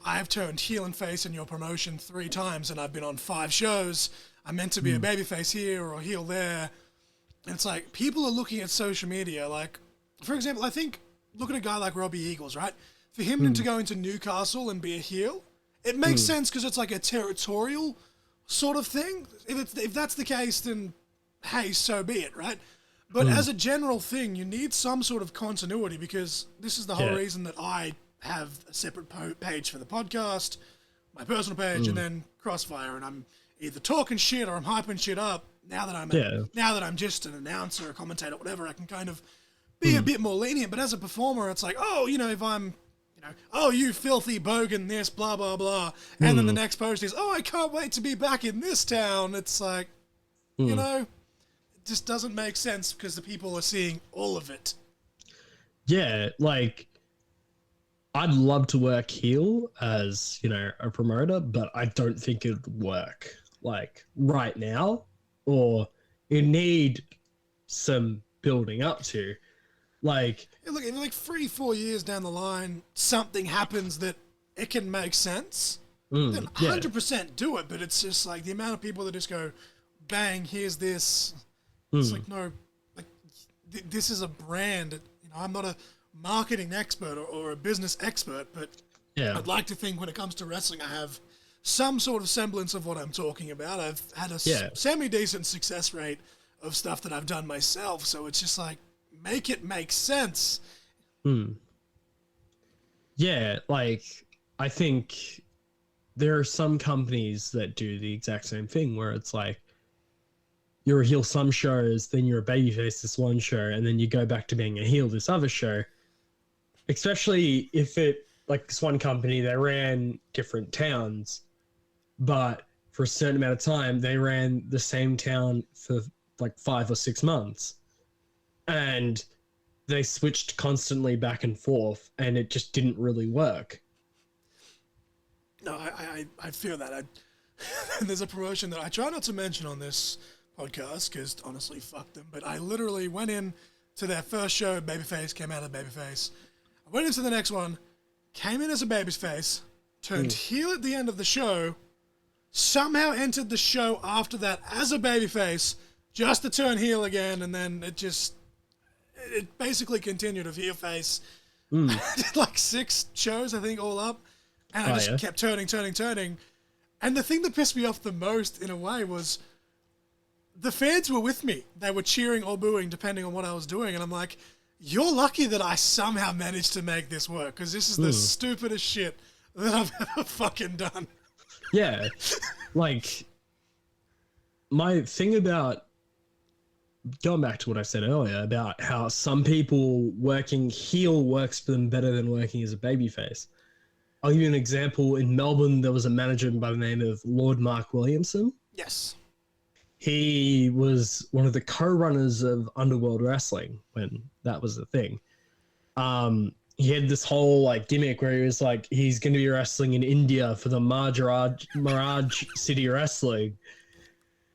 I've turned heel and face in your promotion 3 times, and I've been on 5 shows. I'm meant to be a babyface here or a heel there. And it's like, people are looking at social media like, for example, I think, look at a guy like Robbie Eagles, right? For him to go into Newcastle and be a heel, it makes sense because it's like a territorial sort of thing. If that's the case, then hey, so be it, right? But as a general thing, you need some sort of continuity, because this is the whole reason that I have a separate page for the podcast, my personal page, and then Crossfire, and I'm either talking shit or I'm hyping shit up. Now that I'm just an announcer, a commentator, whatever, I can kind of be a bit more lenient. But as a performer, it's like, oh, if I'm, oh, you filthy bogan, this, blah, blah, blah. And then the next post is, oh, I can't wait to be back in this town. It's like, it just doesn't make sense because the people are seeing all of it. Yeah, like, I'd love to work heel as, a promoter, but I don't think it'd work, like, right now, or you need some building up to. Like, Look, if like 3-4 years down the line, something happens that it can make sense, then 100% do it. But it's just like the amount of people that just go, bang, here's this. It's like, no, like this is a brand. I'm not a marketing expert or a business expert, but I'd like to think when it comes to wrestling, I have some sort of semblance of what I'm talking about. I've had a semi-decent success rate of stuff that I've done myself. So it's just like, make it make sense. Yeah, like, I think there are some companies that do the exact same thing where it's like, you're a heel some shows, then you're a babyface this one show, and then you go back to being a heel this other show. Especially if like this one company, they ran different towns, but for a certain amount of time, they ran the same town for like 5 or 6 months. And they switched constantly back and forth, and it just didn't really work. No, I feel that. There's a promotion that I try not to mention on this podcast because honestly, fuck them. But I literally went in to their first show, babyface, came out of babyface. I went into the next one, came in as a babyface, turned heel at the end of the show, somehow entered the show after that as a babyface, just to turn heel again, and then it basically continued of heel face. I did like 6 shows, I think, all up. And I just kept turning. And the thing that pissed me off the most, in a way, was the fans were with me. They were cheering or booing, depending on what I was doing. And I'm like, you're lucky that I somehow managed to make this work, because this is the stupidest shit that I've ever fucking done. Yeah. Like, my thing about, going back to what I said earlier about how some people working heel works for them better than working as a babyface. I'll give you an example. In Melbourne, there was a manager by the name of Lord Mark Williamson. Yes. He was one of the co-runners of Underworld Wrestling when that was the thing. He had this whole like gimmick where he was like, he's going to be wrestling in India for the Mirage City Wrestling.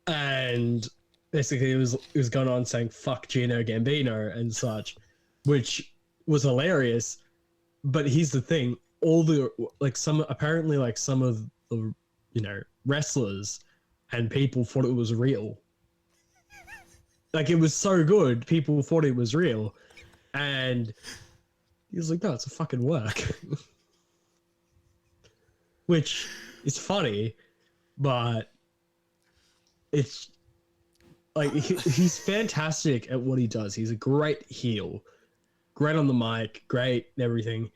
And basically, it was going on saying "fuck Gino Gambino" and such, which was hilarious. But here's the thing: all the some of the wrestlers and people thought it was real. Like, it was so good, people thought it was real, and he was like, "No, it's a fucking work," which is funny, but it's. Like, he's fantastic at what he does. He's a great heel. Great on the mic. Great everything.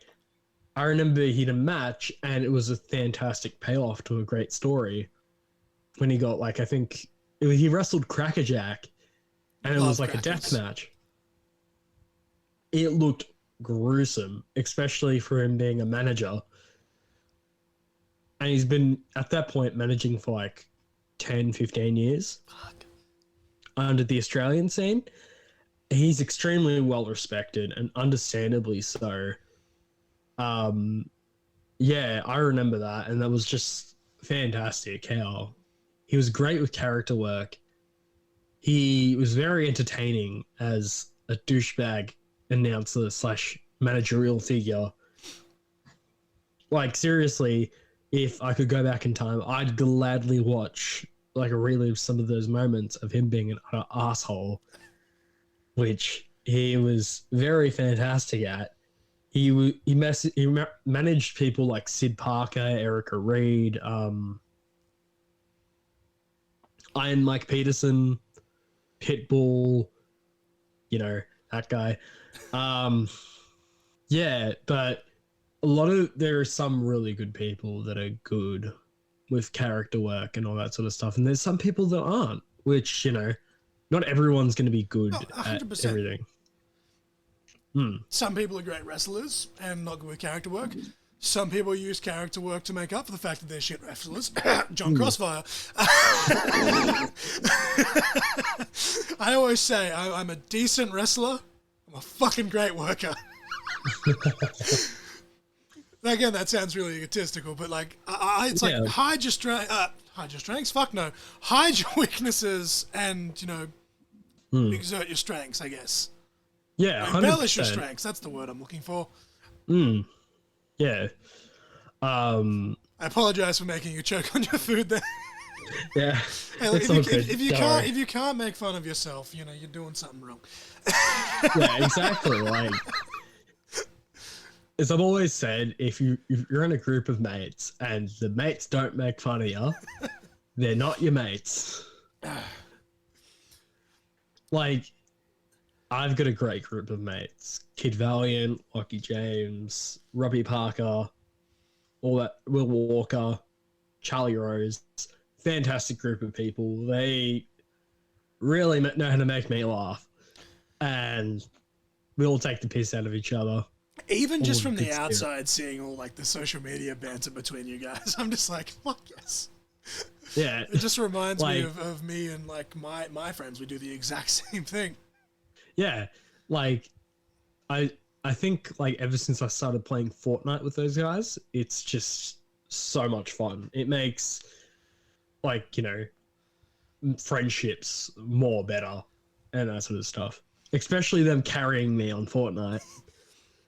I remember he had a match, and it was a fantastic payoff to a great story. When he got, I think... he wrestled Crackerjack, and it was like a death match. It looked gruesome, especially for him being a manager. And he's been, at that point, managing for 10, 15 years. Fuck. Under the Australian scene. He's extremely well respected, and understandably so. Yeah, I remember that, and that was just fantastic how he was great with character work. he was very entertaining as a douchebag announcer slash managerial figure. Like, seriously, if I could go back in time, I'd gladly watch, like, relive some of those moments of him being an utter asshole, which he was very fantastic at. He managed people like Sid Parker, Erica Reed, Iron Mike Peterson, Pitbull, that guy. Yeah, but there are some really good people that are good with character work and all that sort of stuff. And there's some people that aren't, which, not everyone's going to be good at everything. Some people are great wrestlers and not good with character work. Some people use character work to make up for the fact that they're shit wrestlers. John Crossfire. I always say I'm a decent wrestler. I'm a fucking great worker. Again, that sounds really egotistical, but like, it's like hide your strengths. Fuck no, hide your weaknesses and exert your strengths. I guess. Yeah, 100%. Embellish your strengths. That's the word I'm looking for. Yeah. I apologize for making you choke on your food there. Yeah. Hey, look, if you can't make fun of yourself, you're doing something wrong. Yeah, exactly. Like, as I've always said, if you're in a group of mates and the mates don't make fun of you, they're not your mates. Like, I've got a great group of mates. Kid Valiant, Lockie James, Robbie Parker, all that, Will Walker, Charlie Rose. Fantastic group of people. They really know how to make me laugh. And we all take the piss out of each other. Even just from the outside, seeing all like the social media banter between you guys, I'm just like, fuck yes. Yeah. It just reminds me of me and like my friends. We do the exact same thing. Yeah. Like, I think like ever since I started playing Fortnite with those guys, it's just so much fun. It makes like, friendships more better and that sort of stuff. Especially them carrying me on Fortnite.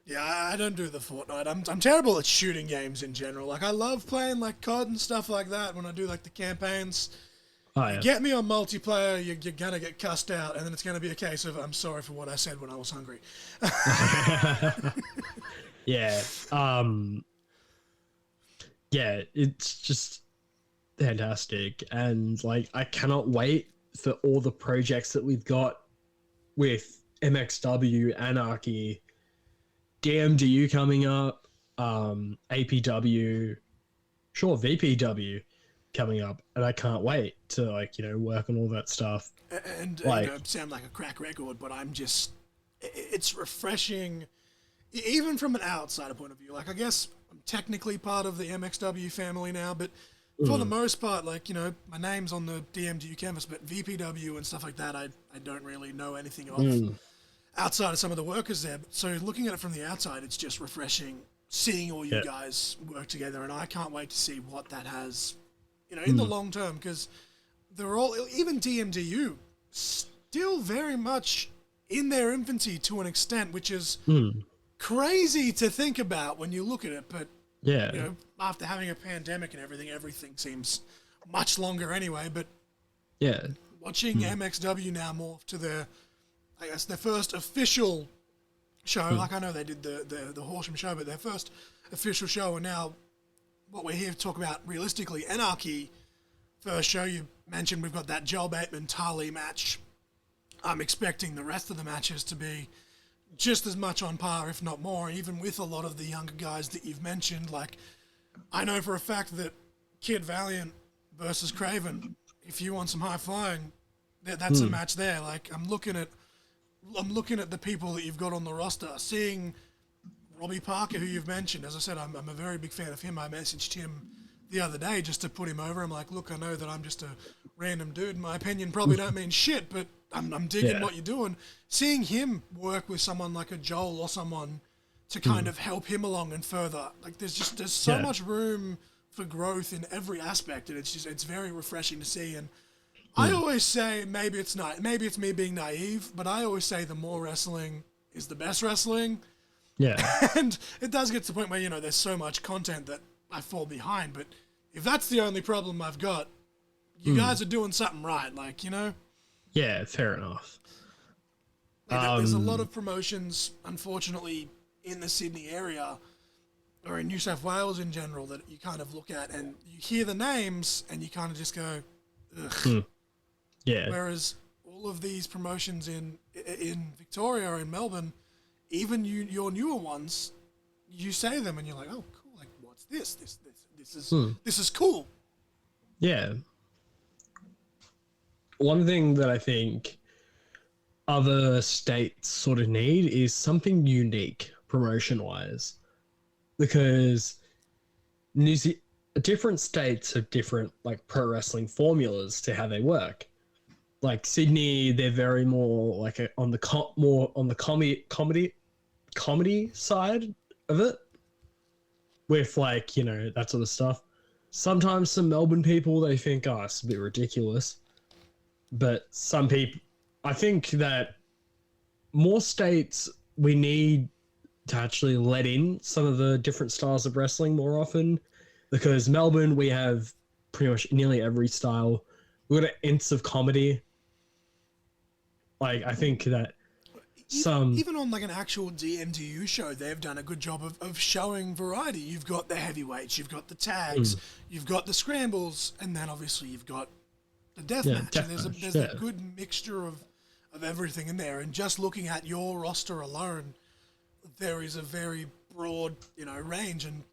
Yeah, I don't do the Fortnite. I'm terrible at shooting games in general. Like, I love playing like COD and stuff like that when I do like the campaigns. Oh, yeah. You get me on multiplayer, you're gonna get cussed out, and then it's gonna be a case of I'm sorry for what I said when I was hungry. Yeah. Yeah, it's just fantastic, and like I cannot wait for all the projects that we've got with MXW, Anarchy, DMDU coming up, APW, sure, VPW coming up, and I can't wait to work on all that stuff. And sound like a crack record, but it's refreshing, even from an outsider point of view. Like, I guess I'm technically part of the MXW family now, but for the most part, my name's on the DMDU canvas, but VPW and stuff like that, I don't really know anything of outside of some of the workers there. So looking at it from the outside, it's just refreshing seeing all you guys work together, and I can't wait to see what that has, in the long term, because they're all, even DMDU, still very much in their infancy to an extent, which is crazy to think about when you look at it. But after having a pandemic and everything seems much longer anyway. But watching MXW now morph to their first official show. Like, I know they did the Horsham show, but their first official show, and now what we're here to talk about realistically, Anarchy. First show, you mentioned we've got that Joel Bateman-Tali match. I'm expecting the rest of the matches to be just as much on par, if not more, even with a lot of the younger guys that you've mentioned. Like, I know for a fact that Kid Valiant versus Craven, if you want some high flying, that's a match there. Like, I'm looking at the people that you've got on the roster, seeing Robbie Parker, who you've mentioned. As I said, I'm a very big fan of him. I messaged him the other day just to put him over. I'm like, look, I know that I'm just a random dude. My opinion probably don't mean shit, but I'm digging what you're doing. Seeing him work with someone like a Joel or someone to kind of help him along and further. Like, there's so much room for growth in every aspect, and it's very refreshing to see. And I always say, maybe it's me being naive, but I always say the more wrestling is the best wrestling. Yeah. And it does get to the point where, there's so much content that I fall behind. But if that's the only problem I've got, you guys are doing something right. Yeah, fair enough. There's a lot of promotions, unfortunately, in the Sydney area or in New South Wales in general that you kind of look at and you hear the names and you kind of just go, ugh. Yeah. Whereas all of these promotions in Victoria or in Melbourne, even your newer ones, you say them and you're like, oh, cool. Like, what's this? This is cool. Yeah. One thing that I think other states sort of need is something unique promotion-wise, because different states have different pro wrestling formulas to how they work. Like Sydney, they're very more on the comedy side of it, with that sort of stuff. Sometimes some Melbourne people, they think, oh, it's a bit ridiculous, but some people, I think that more states, we need to actually let in some of the different styles of wrestling more often, because Melbourne, we have pretty much nearly every style. We've got an inch of comedy. I think that even on an actual DMDU show, they've done a good job of showing variety. You've got the heavyweights, you've got the tags, you've got the scrambles, and then obviously you've got the deathmatch. And there's a good mixture of everything in there. And just looking at your roster alone, there is a very broad, range. And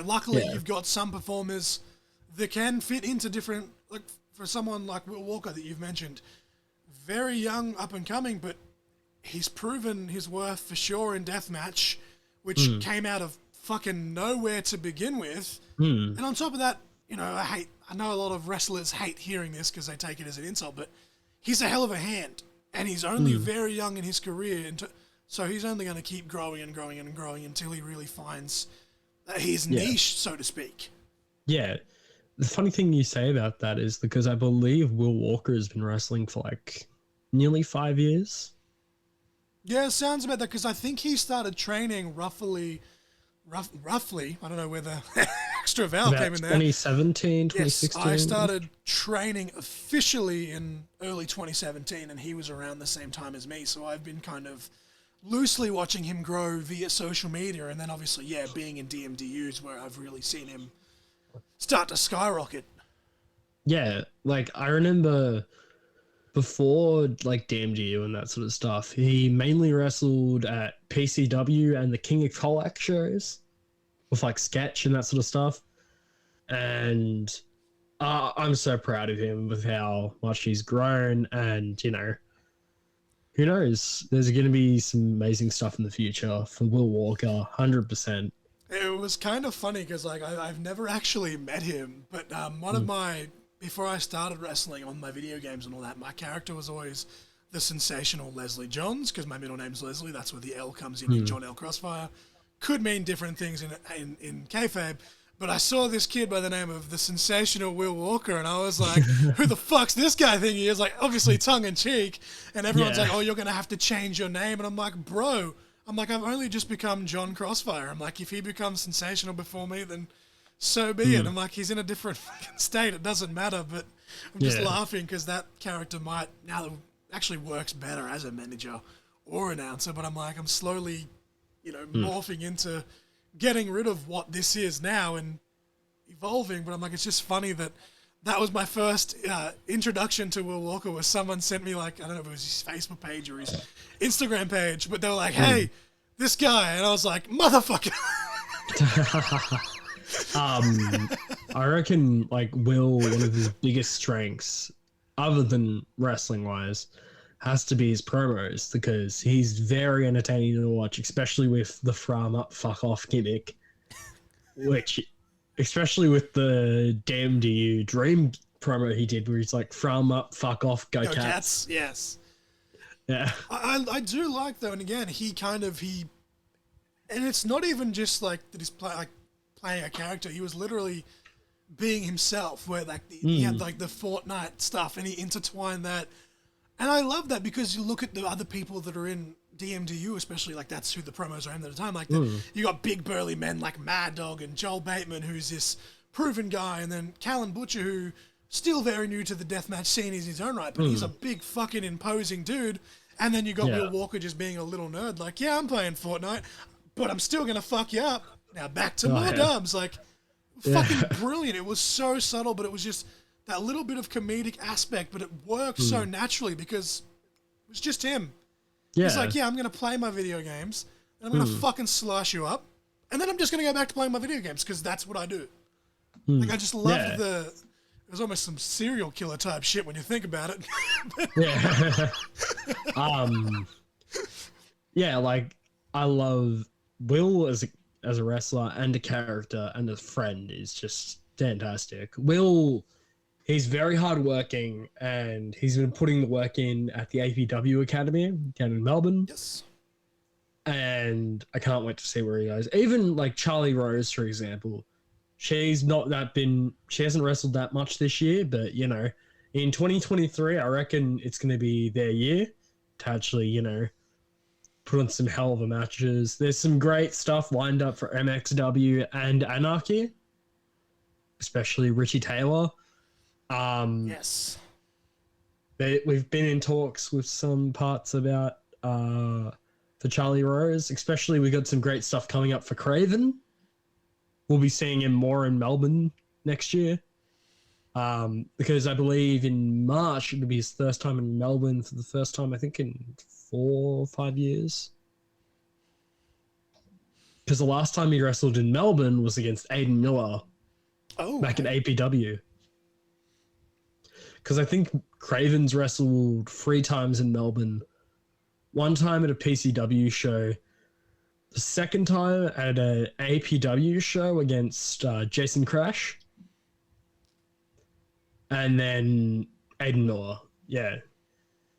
luckily you've got some performers that can fit into different, for someone like Will Walker that you've mentioned, very young, up and coming, but he's proven his worth for sure in deathmatch, which came out of fucking nowhere to begin with. And on top of that, I know a lot of wrestlers hate hearing this because they take it as an insult, but he's a hell of a hand, and he's only very young in his career, so he's only going to keep growing and growing and growing until he really finds his niche, so to speak. Yeah. The funny thing you say about that is because I believe Will Walker has been wrestling for nearly 5 years. Yeah, sounds about that, because I think he started training roughly, I don't know where the extra vowel came in there. 2017, 2016. Yes, I started training officially in early 2017, and he was around the same time as me, so I've been kind of loosely watching him grow via social media, and then obviously, being in DMDUs where I've really seen him start to skyrocket. Yeah, I remember before DMDU and that sort of stuff, he mainly wrestled at PCW and the King of Colac shows with sketch and that sort of stuff. And I'm so proud of him with how much he's grown, and who knows, there's going to be some amazing stuff in the future for Will Walker, 100%. It was kind of funny because I've never actually met him, but one of my, before I started wrestling on my video games and all that, my character was always the sensational Leslie Johns, because my middle name's Leslie. That's where the L comes in John L. Crossfire. Could mean different things in kayfabe, but I saw this kid by the name of the sensational Will Walker, and I was like, who the fuck's this guy think he is? Obviously tongue in cheek, and everyone's like, oh, you're going to have to change your name. And I'm like, bro, I've only just become John Crossfire. I'm like, if he becomes sensational before me, then so be it. I'm like, he's in a different fucking state. It doesn't matter. But I'm just laughing because that character might now actually works better as a manager or announcer. But I'm slowly, morphing into getting rid of what this is now and evolving. But it's just funny that was my first introduction to Will Walker, was someone sent me I don't know if it was his Facebook page or his Instagram page, but they were like, hey, this guy. And I was like, motherfucker. I reckon Will, one of his biggest strengths, other than wrestling wise, has to be his promos, because he's very entertaining to watch, especially with the from up fuck off gimmick, which, especially with the Damn Do You Dream promo he did, where he's from up fuck off go cats. Yes. Yeah. I do like, though, and again, and it's not even just that he's playing a character. He was literally being himself, where like he had like the Fortnite stuff and he intertwined that. And I love that because you look at the other people that are in DMDU, especially like that's who the promos are aimed at the time. Like you got big burly men like Mad Dog and Joel Bateman, who's this proven guy, and then Callan Butcher, who still very new to the deathmatch scene in his own right, but he's a big fucking imposing dude. And then you got Will Walker just being a little nerd, like, yeah, I'm playing Fortnite, but I'm still gonna fuck you up. Now back to more dubs, like fucking brilliant. It was so subtle, but it was just that little bit of comedic aspect, but it worked so naturally because it was just him. Yeah. He's like, yeah, I'm going to play my video games, and I'm going to fucking slash you up, and then I'm just going to go back to playing my video games because that's what I do. Like, I just loved it was almost some serial killer type shit when you think about it. Like, I love Will as a wrestler and a character and a friend is just fantastic. Will... He's very hardworking, and he's been putting the work in at the APW Academy down in Melbourne. Yes. And I can't wait to see where he goes. Even like Charlie Rose, for example, she hasn't wrestled that much this year, but you know, in 2023, I reckon it's going to be their year to actually, put on some hell of a matches. There's some great stuff lined up for MXW and Anarchy, especially Richie Taylor. Yes. We've been in talks with some parts about for Charlie Rose, especially we got some great stuff coming up for Craven. We'll be seeing him more in Melbourne next year. Because I believe in March it'll be his first time in Melbourne for the first time, I think, in 4 or 5 years. Because the last time he wrestled in Melbourne was against Aiden Miller back in APW. Because I think Craven's wrestled 3 times in Melbourne. 1 time at a PCW show. The second time at an APW show against Jason Crash. And then Aiden Miller. Yeah.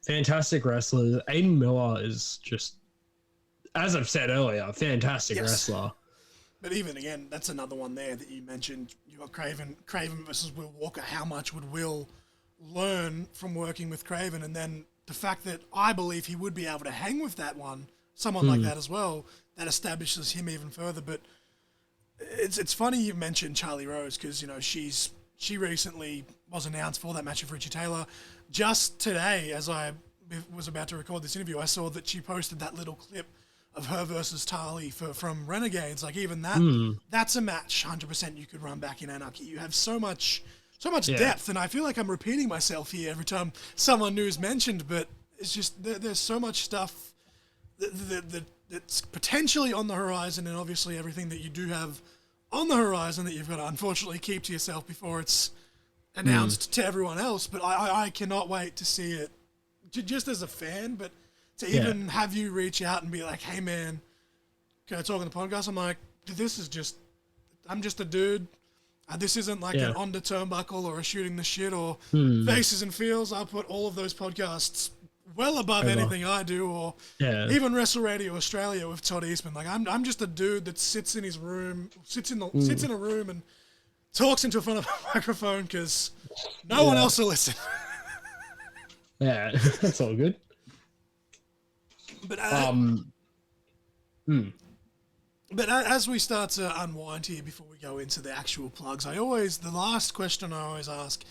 Fantastic wrestler. Aiden Miller is just, as I've said earlier, a fantastic wrestler. But even again, that's another one there that you mentioned. You got Craven versus Will Walker. How much would Will learn from working with Craven? And then the fact that I believe he would be able to hang with someone like that as well, that establishes him even further. But it's funny you mentioned Charlie Rose because, she recently was announced for that match with Richie Taylor. Just today, as I was about to record this interview, I saw that she posted that little clip of her versus Tali from Renegades. Like, even that's a match 100% you could run back in Anarchy. You have so much depth, and I feel like I'm repeating myself here every time someone new is mentioned, but it's just there's so much stuff that's potentially on the horizon, and obviously everything that you do have on the horizon that you've got to unfortunately keep to yourself before it's announced to everyone else. But I cannot wait to see it, just as a fan, but to even have you reach out and be like, hey man, can I talk on the podcast? I'm like, I'm just a dude. This isn't like an on the turnbuckle or a shooting the shit or faces and feels. I'll put all of those podcasts well above anything I do, or even Wrestle Radio Australia with Todd Eastman. Like, I'm just a dude that sits in his room, sits in a room and talks into front of a microphone because no one else will listen. Yeah, that's all good. But but as we start to unwind here before we go into the actual plugs, the last question I always ask,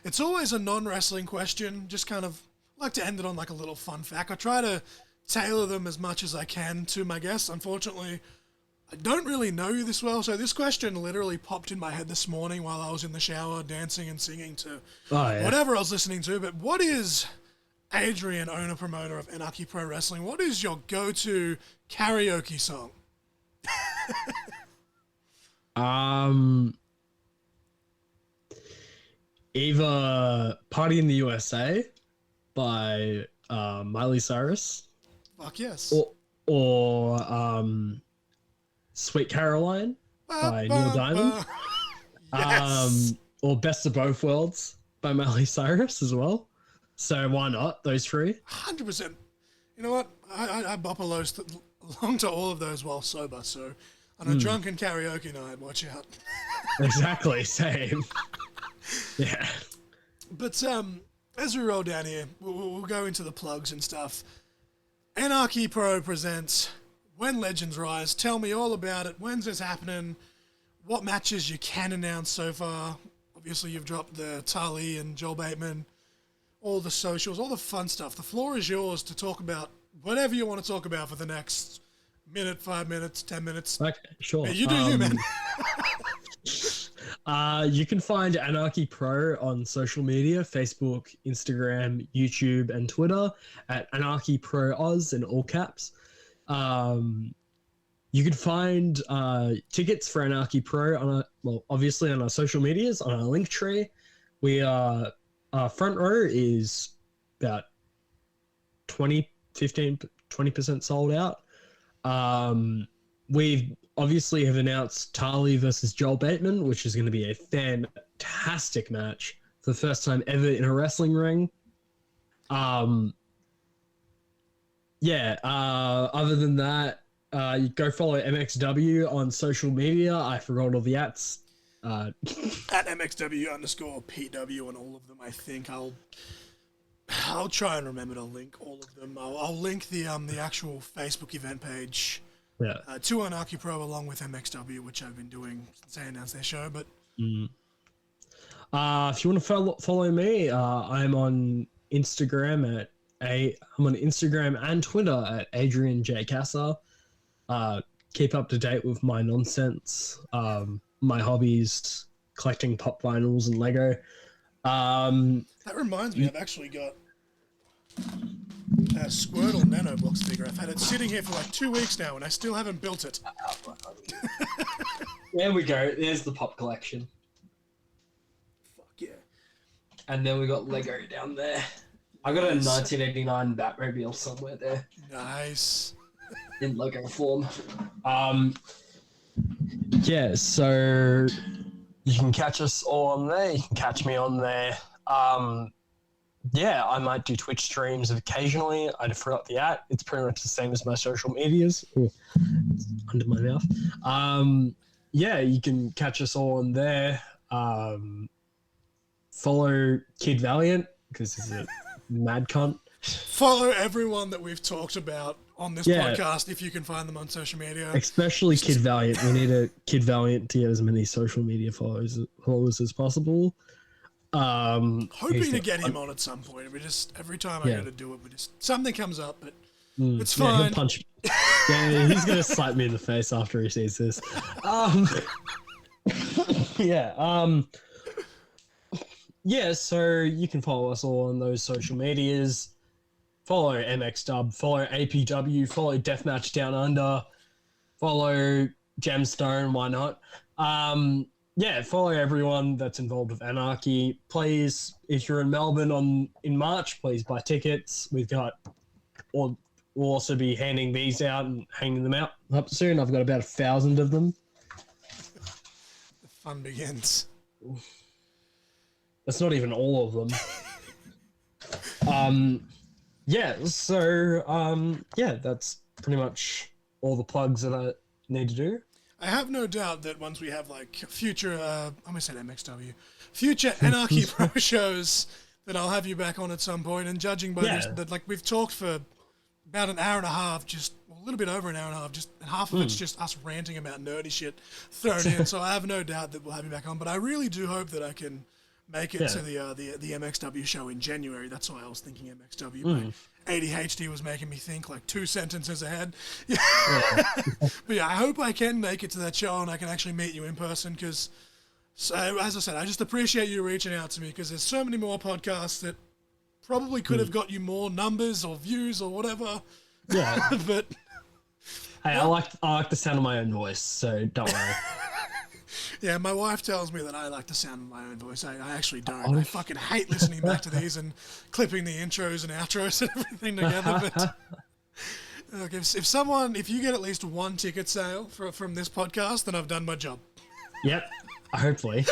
it's always a non-wrestling question, just kind of like to end it on like a little fun fact. I try to tailor them as much as I can to my guests. Unfortunately, I don't really know you this well, so this question literally popped in my head this morning while I was in the shower dancing and singing to whatever I was listening to. But what is, Adrian, owner promoter of Anarchy Pro Wrestling, what is your go-to karaoke song? Either Party in the USA by Miley Cyrus. Fuck yes. Or Sweet Caroline by Neil Diamond. Yes. Or Best of Both Worlds by Miley Cyrus as well. So why not those 3? 100%. You know what? I bop along to all of those while sober. So On a drunken karaoke night, watch out. Exactly, same. Yeah. But as we roll down here, we'll go into the plugs and stuff. Anarchy Pro presents When Legends Rise. Tell me all about it. When's this happening? What matches you can announce so far? Obviously, you've dropped the Tali and Joel Bateman, all the socials, all the fun stuff. The floor is yours to talk about whatever you want to talk about for the next minute, 5 minutes, 10 minutes. Okay, sure. Yeah, you do you, man. You can find Anarchy Pro on social media, Facebook, Instagram, YouTube, and Twitter at Anarchy Pro Oz in all caps. You can find tickets for Anarchy Pro obviously on our social medias, on our link tree. Our front row is about 20% sold out. We've obviously have announced Tali versus Joel Bateman, which is going to be a fantastic match for the first time ever in a wrestling ring. Other than that, you go follow MXW on social media. I forgot all the ats. At MXW_PW on all of them, I think. I'll try and remember to link all of them. I'll link the actual Facebook event page to Anarchy Pro along with MXW, which I've been doing since they announced their show. But if you want to follow me, I'm on Instagram I'm on Instagram and Twitter at Adrian J Casa. Keep up to date with my nonsense, my hobbies, collecting pop vinyls and Lego. That reminds me, I've actually got a Squirtle Nanobox figure. I've had it sitting here for like 2 weeks now, and I still haven't built it. There we go. There's the pop collection. Fuck yeah. And then we got Lego down there. I got a 1989 Batmobile somewhere there. Nice. In Lego form. So you can catch us all on there. You can catch me on there. I might do Twitch streams occasionally. I forgot the at. It's pretty much the same as my social medias. Ooh, it's under my mouth. You can catch us all on there. Follow Kid Valiant because he's a mad cunt. Follow everyone that we've talked about on this podcast if you can find them on social media. Especially Kid Valiant. We need a Kid Valiant to get as many social media followers as possible. Hoping to get him on at some point. We just every time I go to do it, something comes up, but it's fine. He's gonna slap me in the face after he sees this. So you can follow us all on those social medias. Follow MXW, follow APW, follow Deathmatch Down Under, follow Gemstone, why not? Follow everyone that's involved with Anarchy. Please, if you're in Melbourne in March, please buy tickets. We'll also be handing these out and hanging them out up soon. I've got about 1,000 of them. The fun begins. That's not even all of them. That's pretty much all the plugs that I need to do. I have no doubt that once we have like future, I'm gonna say MXW, future Anarchy Pro shows, that I'll have you back on at some point. And judging by this, that like we've talked for about an hour and a half, just a little bit over an hour and a half, just half of it's just us ranting about nerdy shit thrown in. So I have no doubt that we'll have you back on. But I really do hope that I can make it to the MXW show in January. That's why I was thinking MXW. My ADHD was making me think like 2 sentences ahead. But I hope I can make it to that show and I can actually meet you in person because, as I said, I just appreciate you reaching out to me because there's so many more podcasts that probably could have got you more numbers or views or whatever. Yeah. But hey, I like the sound of my own voice, so don't worry. Yeah, my wife tells me that I like the sound of my own voice. I actually don't. I fucking hate listening back to these and clipping the intros and outros and everything together. But look, if you get at least 1 ticket sale from this podcast, then I've done my job. Yep, hopefully.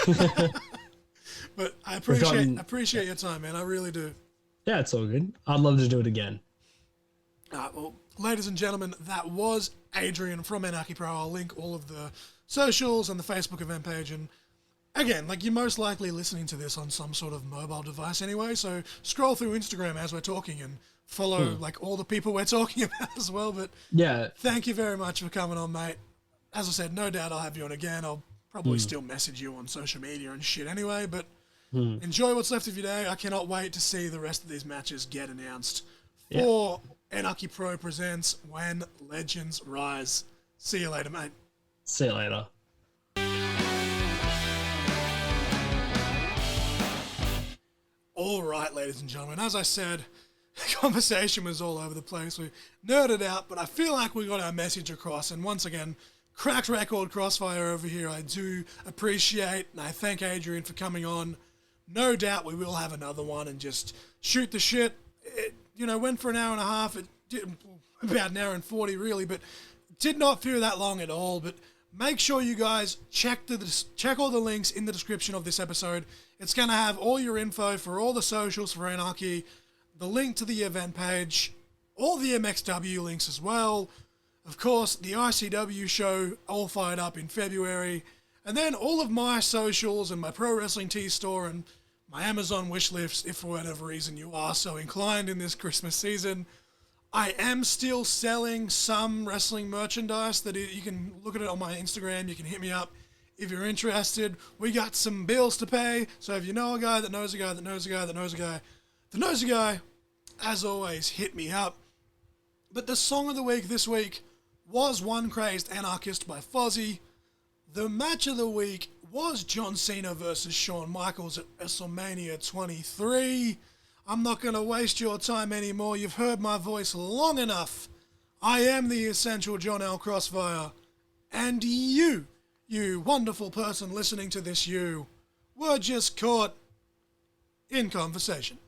But I appreciate your time, man. I really do. Yeah, it's all good. I'd love to do it again. Well, ladies and gentlemen, that was Adrian from Anarchy Pro. I'll link all of the socials and the Facebook event page. And again, like, you're most likely listening to this on some sort of mobile device anyway, so scroll through Instagram as we're talking and follow like all the people we're talking about as well. But Yeah. thank you very much for coming on, mate. As I said, no doubt I'll have you on again. I'll probably still message you on social media and shit anyway, but enjoy what's left of your day. I cannot wait to see the rest of these matches get announced for Anarchy Pro presents When Legends Rise. See you later, mate. See you later. All right, ladies and gentlemen, as I said, the conversation was all over the place. We nerded out, but I feel like we got our message across. And once again, cracked record Crossfire over here. I do appreciate, and I thank Adrian for coming on. No doubt we will have another one and just shoot the shit. It, went for an hour and a half. It did about an hour and 40 really, but did not feel that long at all. But make sure you guys check all the links in the description of this episode. It's going to have all your info for all the socials for Anarchy, the link to the event page, all the MXW links as well. Of course, the ICW show all fired up in February. And then all of my socials and my Pro Wrestling Tee store and my Amazon wish list, if for whatever reason you are so inclined in this Christmas season. I am still selling some wrestling merchandise that you can look at it on my Instagram. You can hit me up if you're interested. We got some bills to pay. So if you know a guy that knows a guy that knows a guy that knows a guy that knows a guy, as always, hit me up. But the song of the week this week was One Crazed Anarchist by Fozzy. The match of the week was John Cena versus Shawn Michaels at WrestleMania 23. I'm not going to waste your time anymore. You've heard my voice long enough. I am the essential John L. Crossfire. And you wonderful person listening to this, you were just caught in conversation.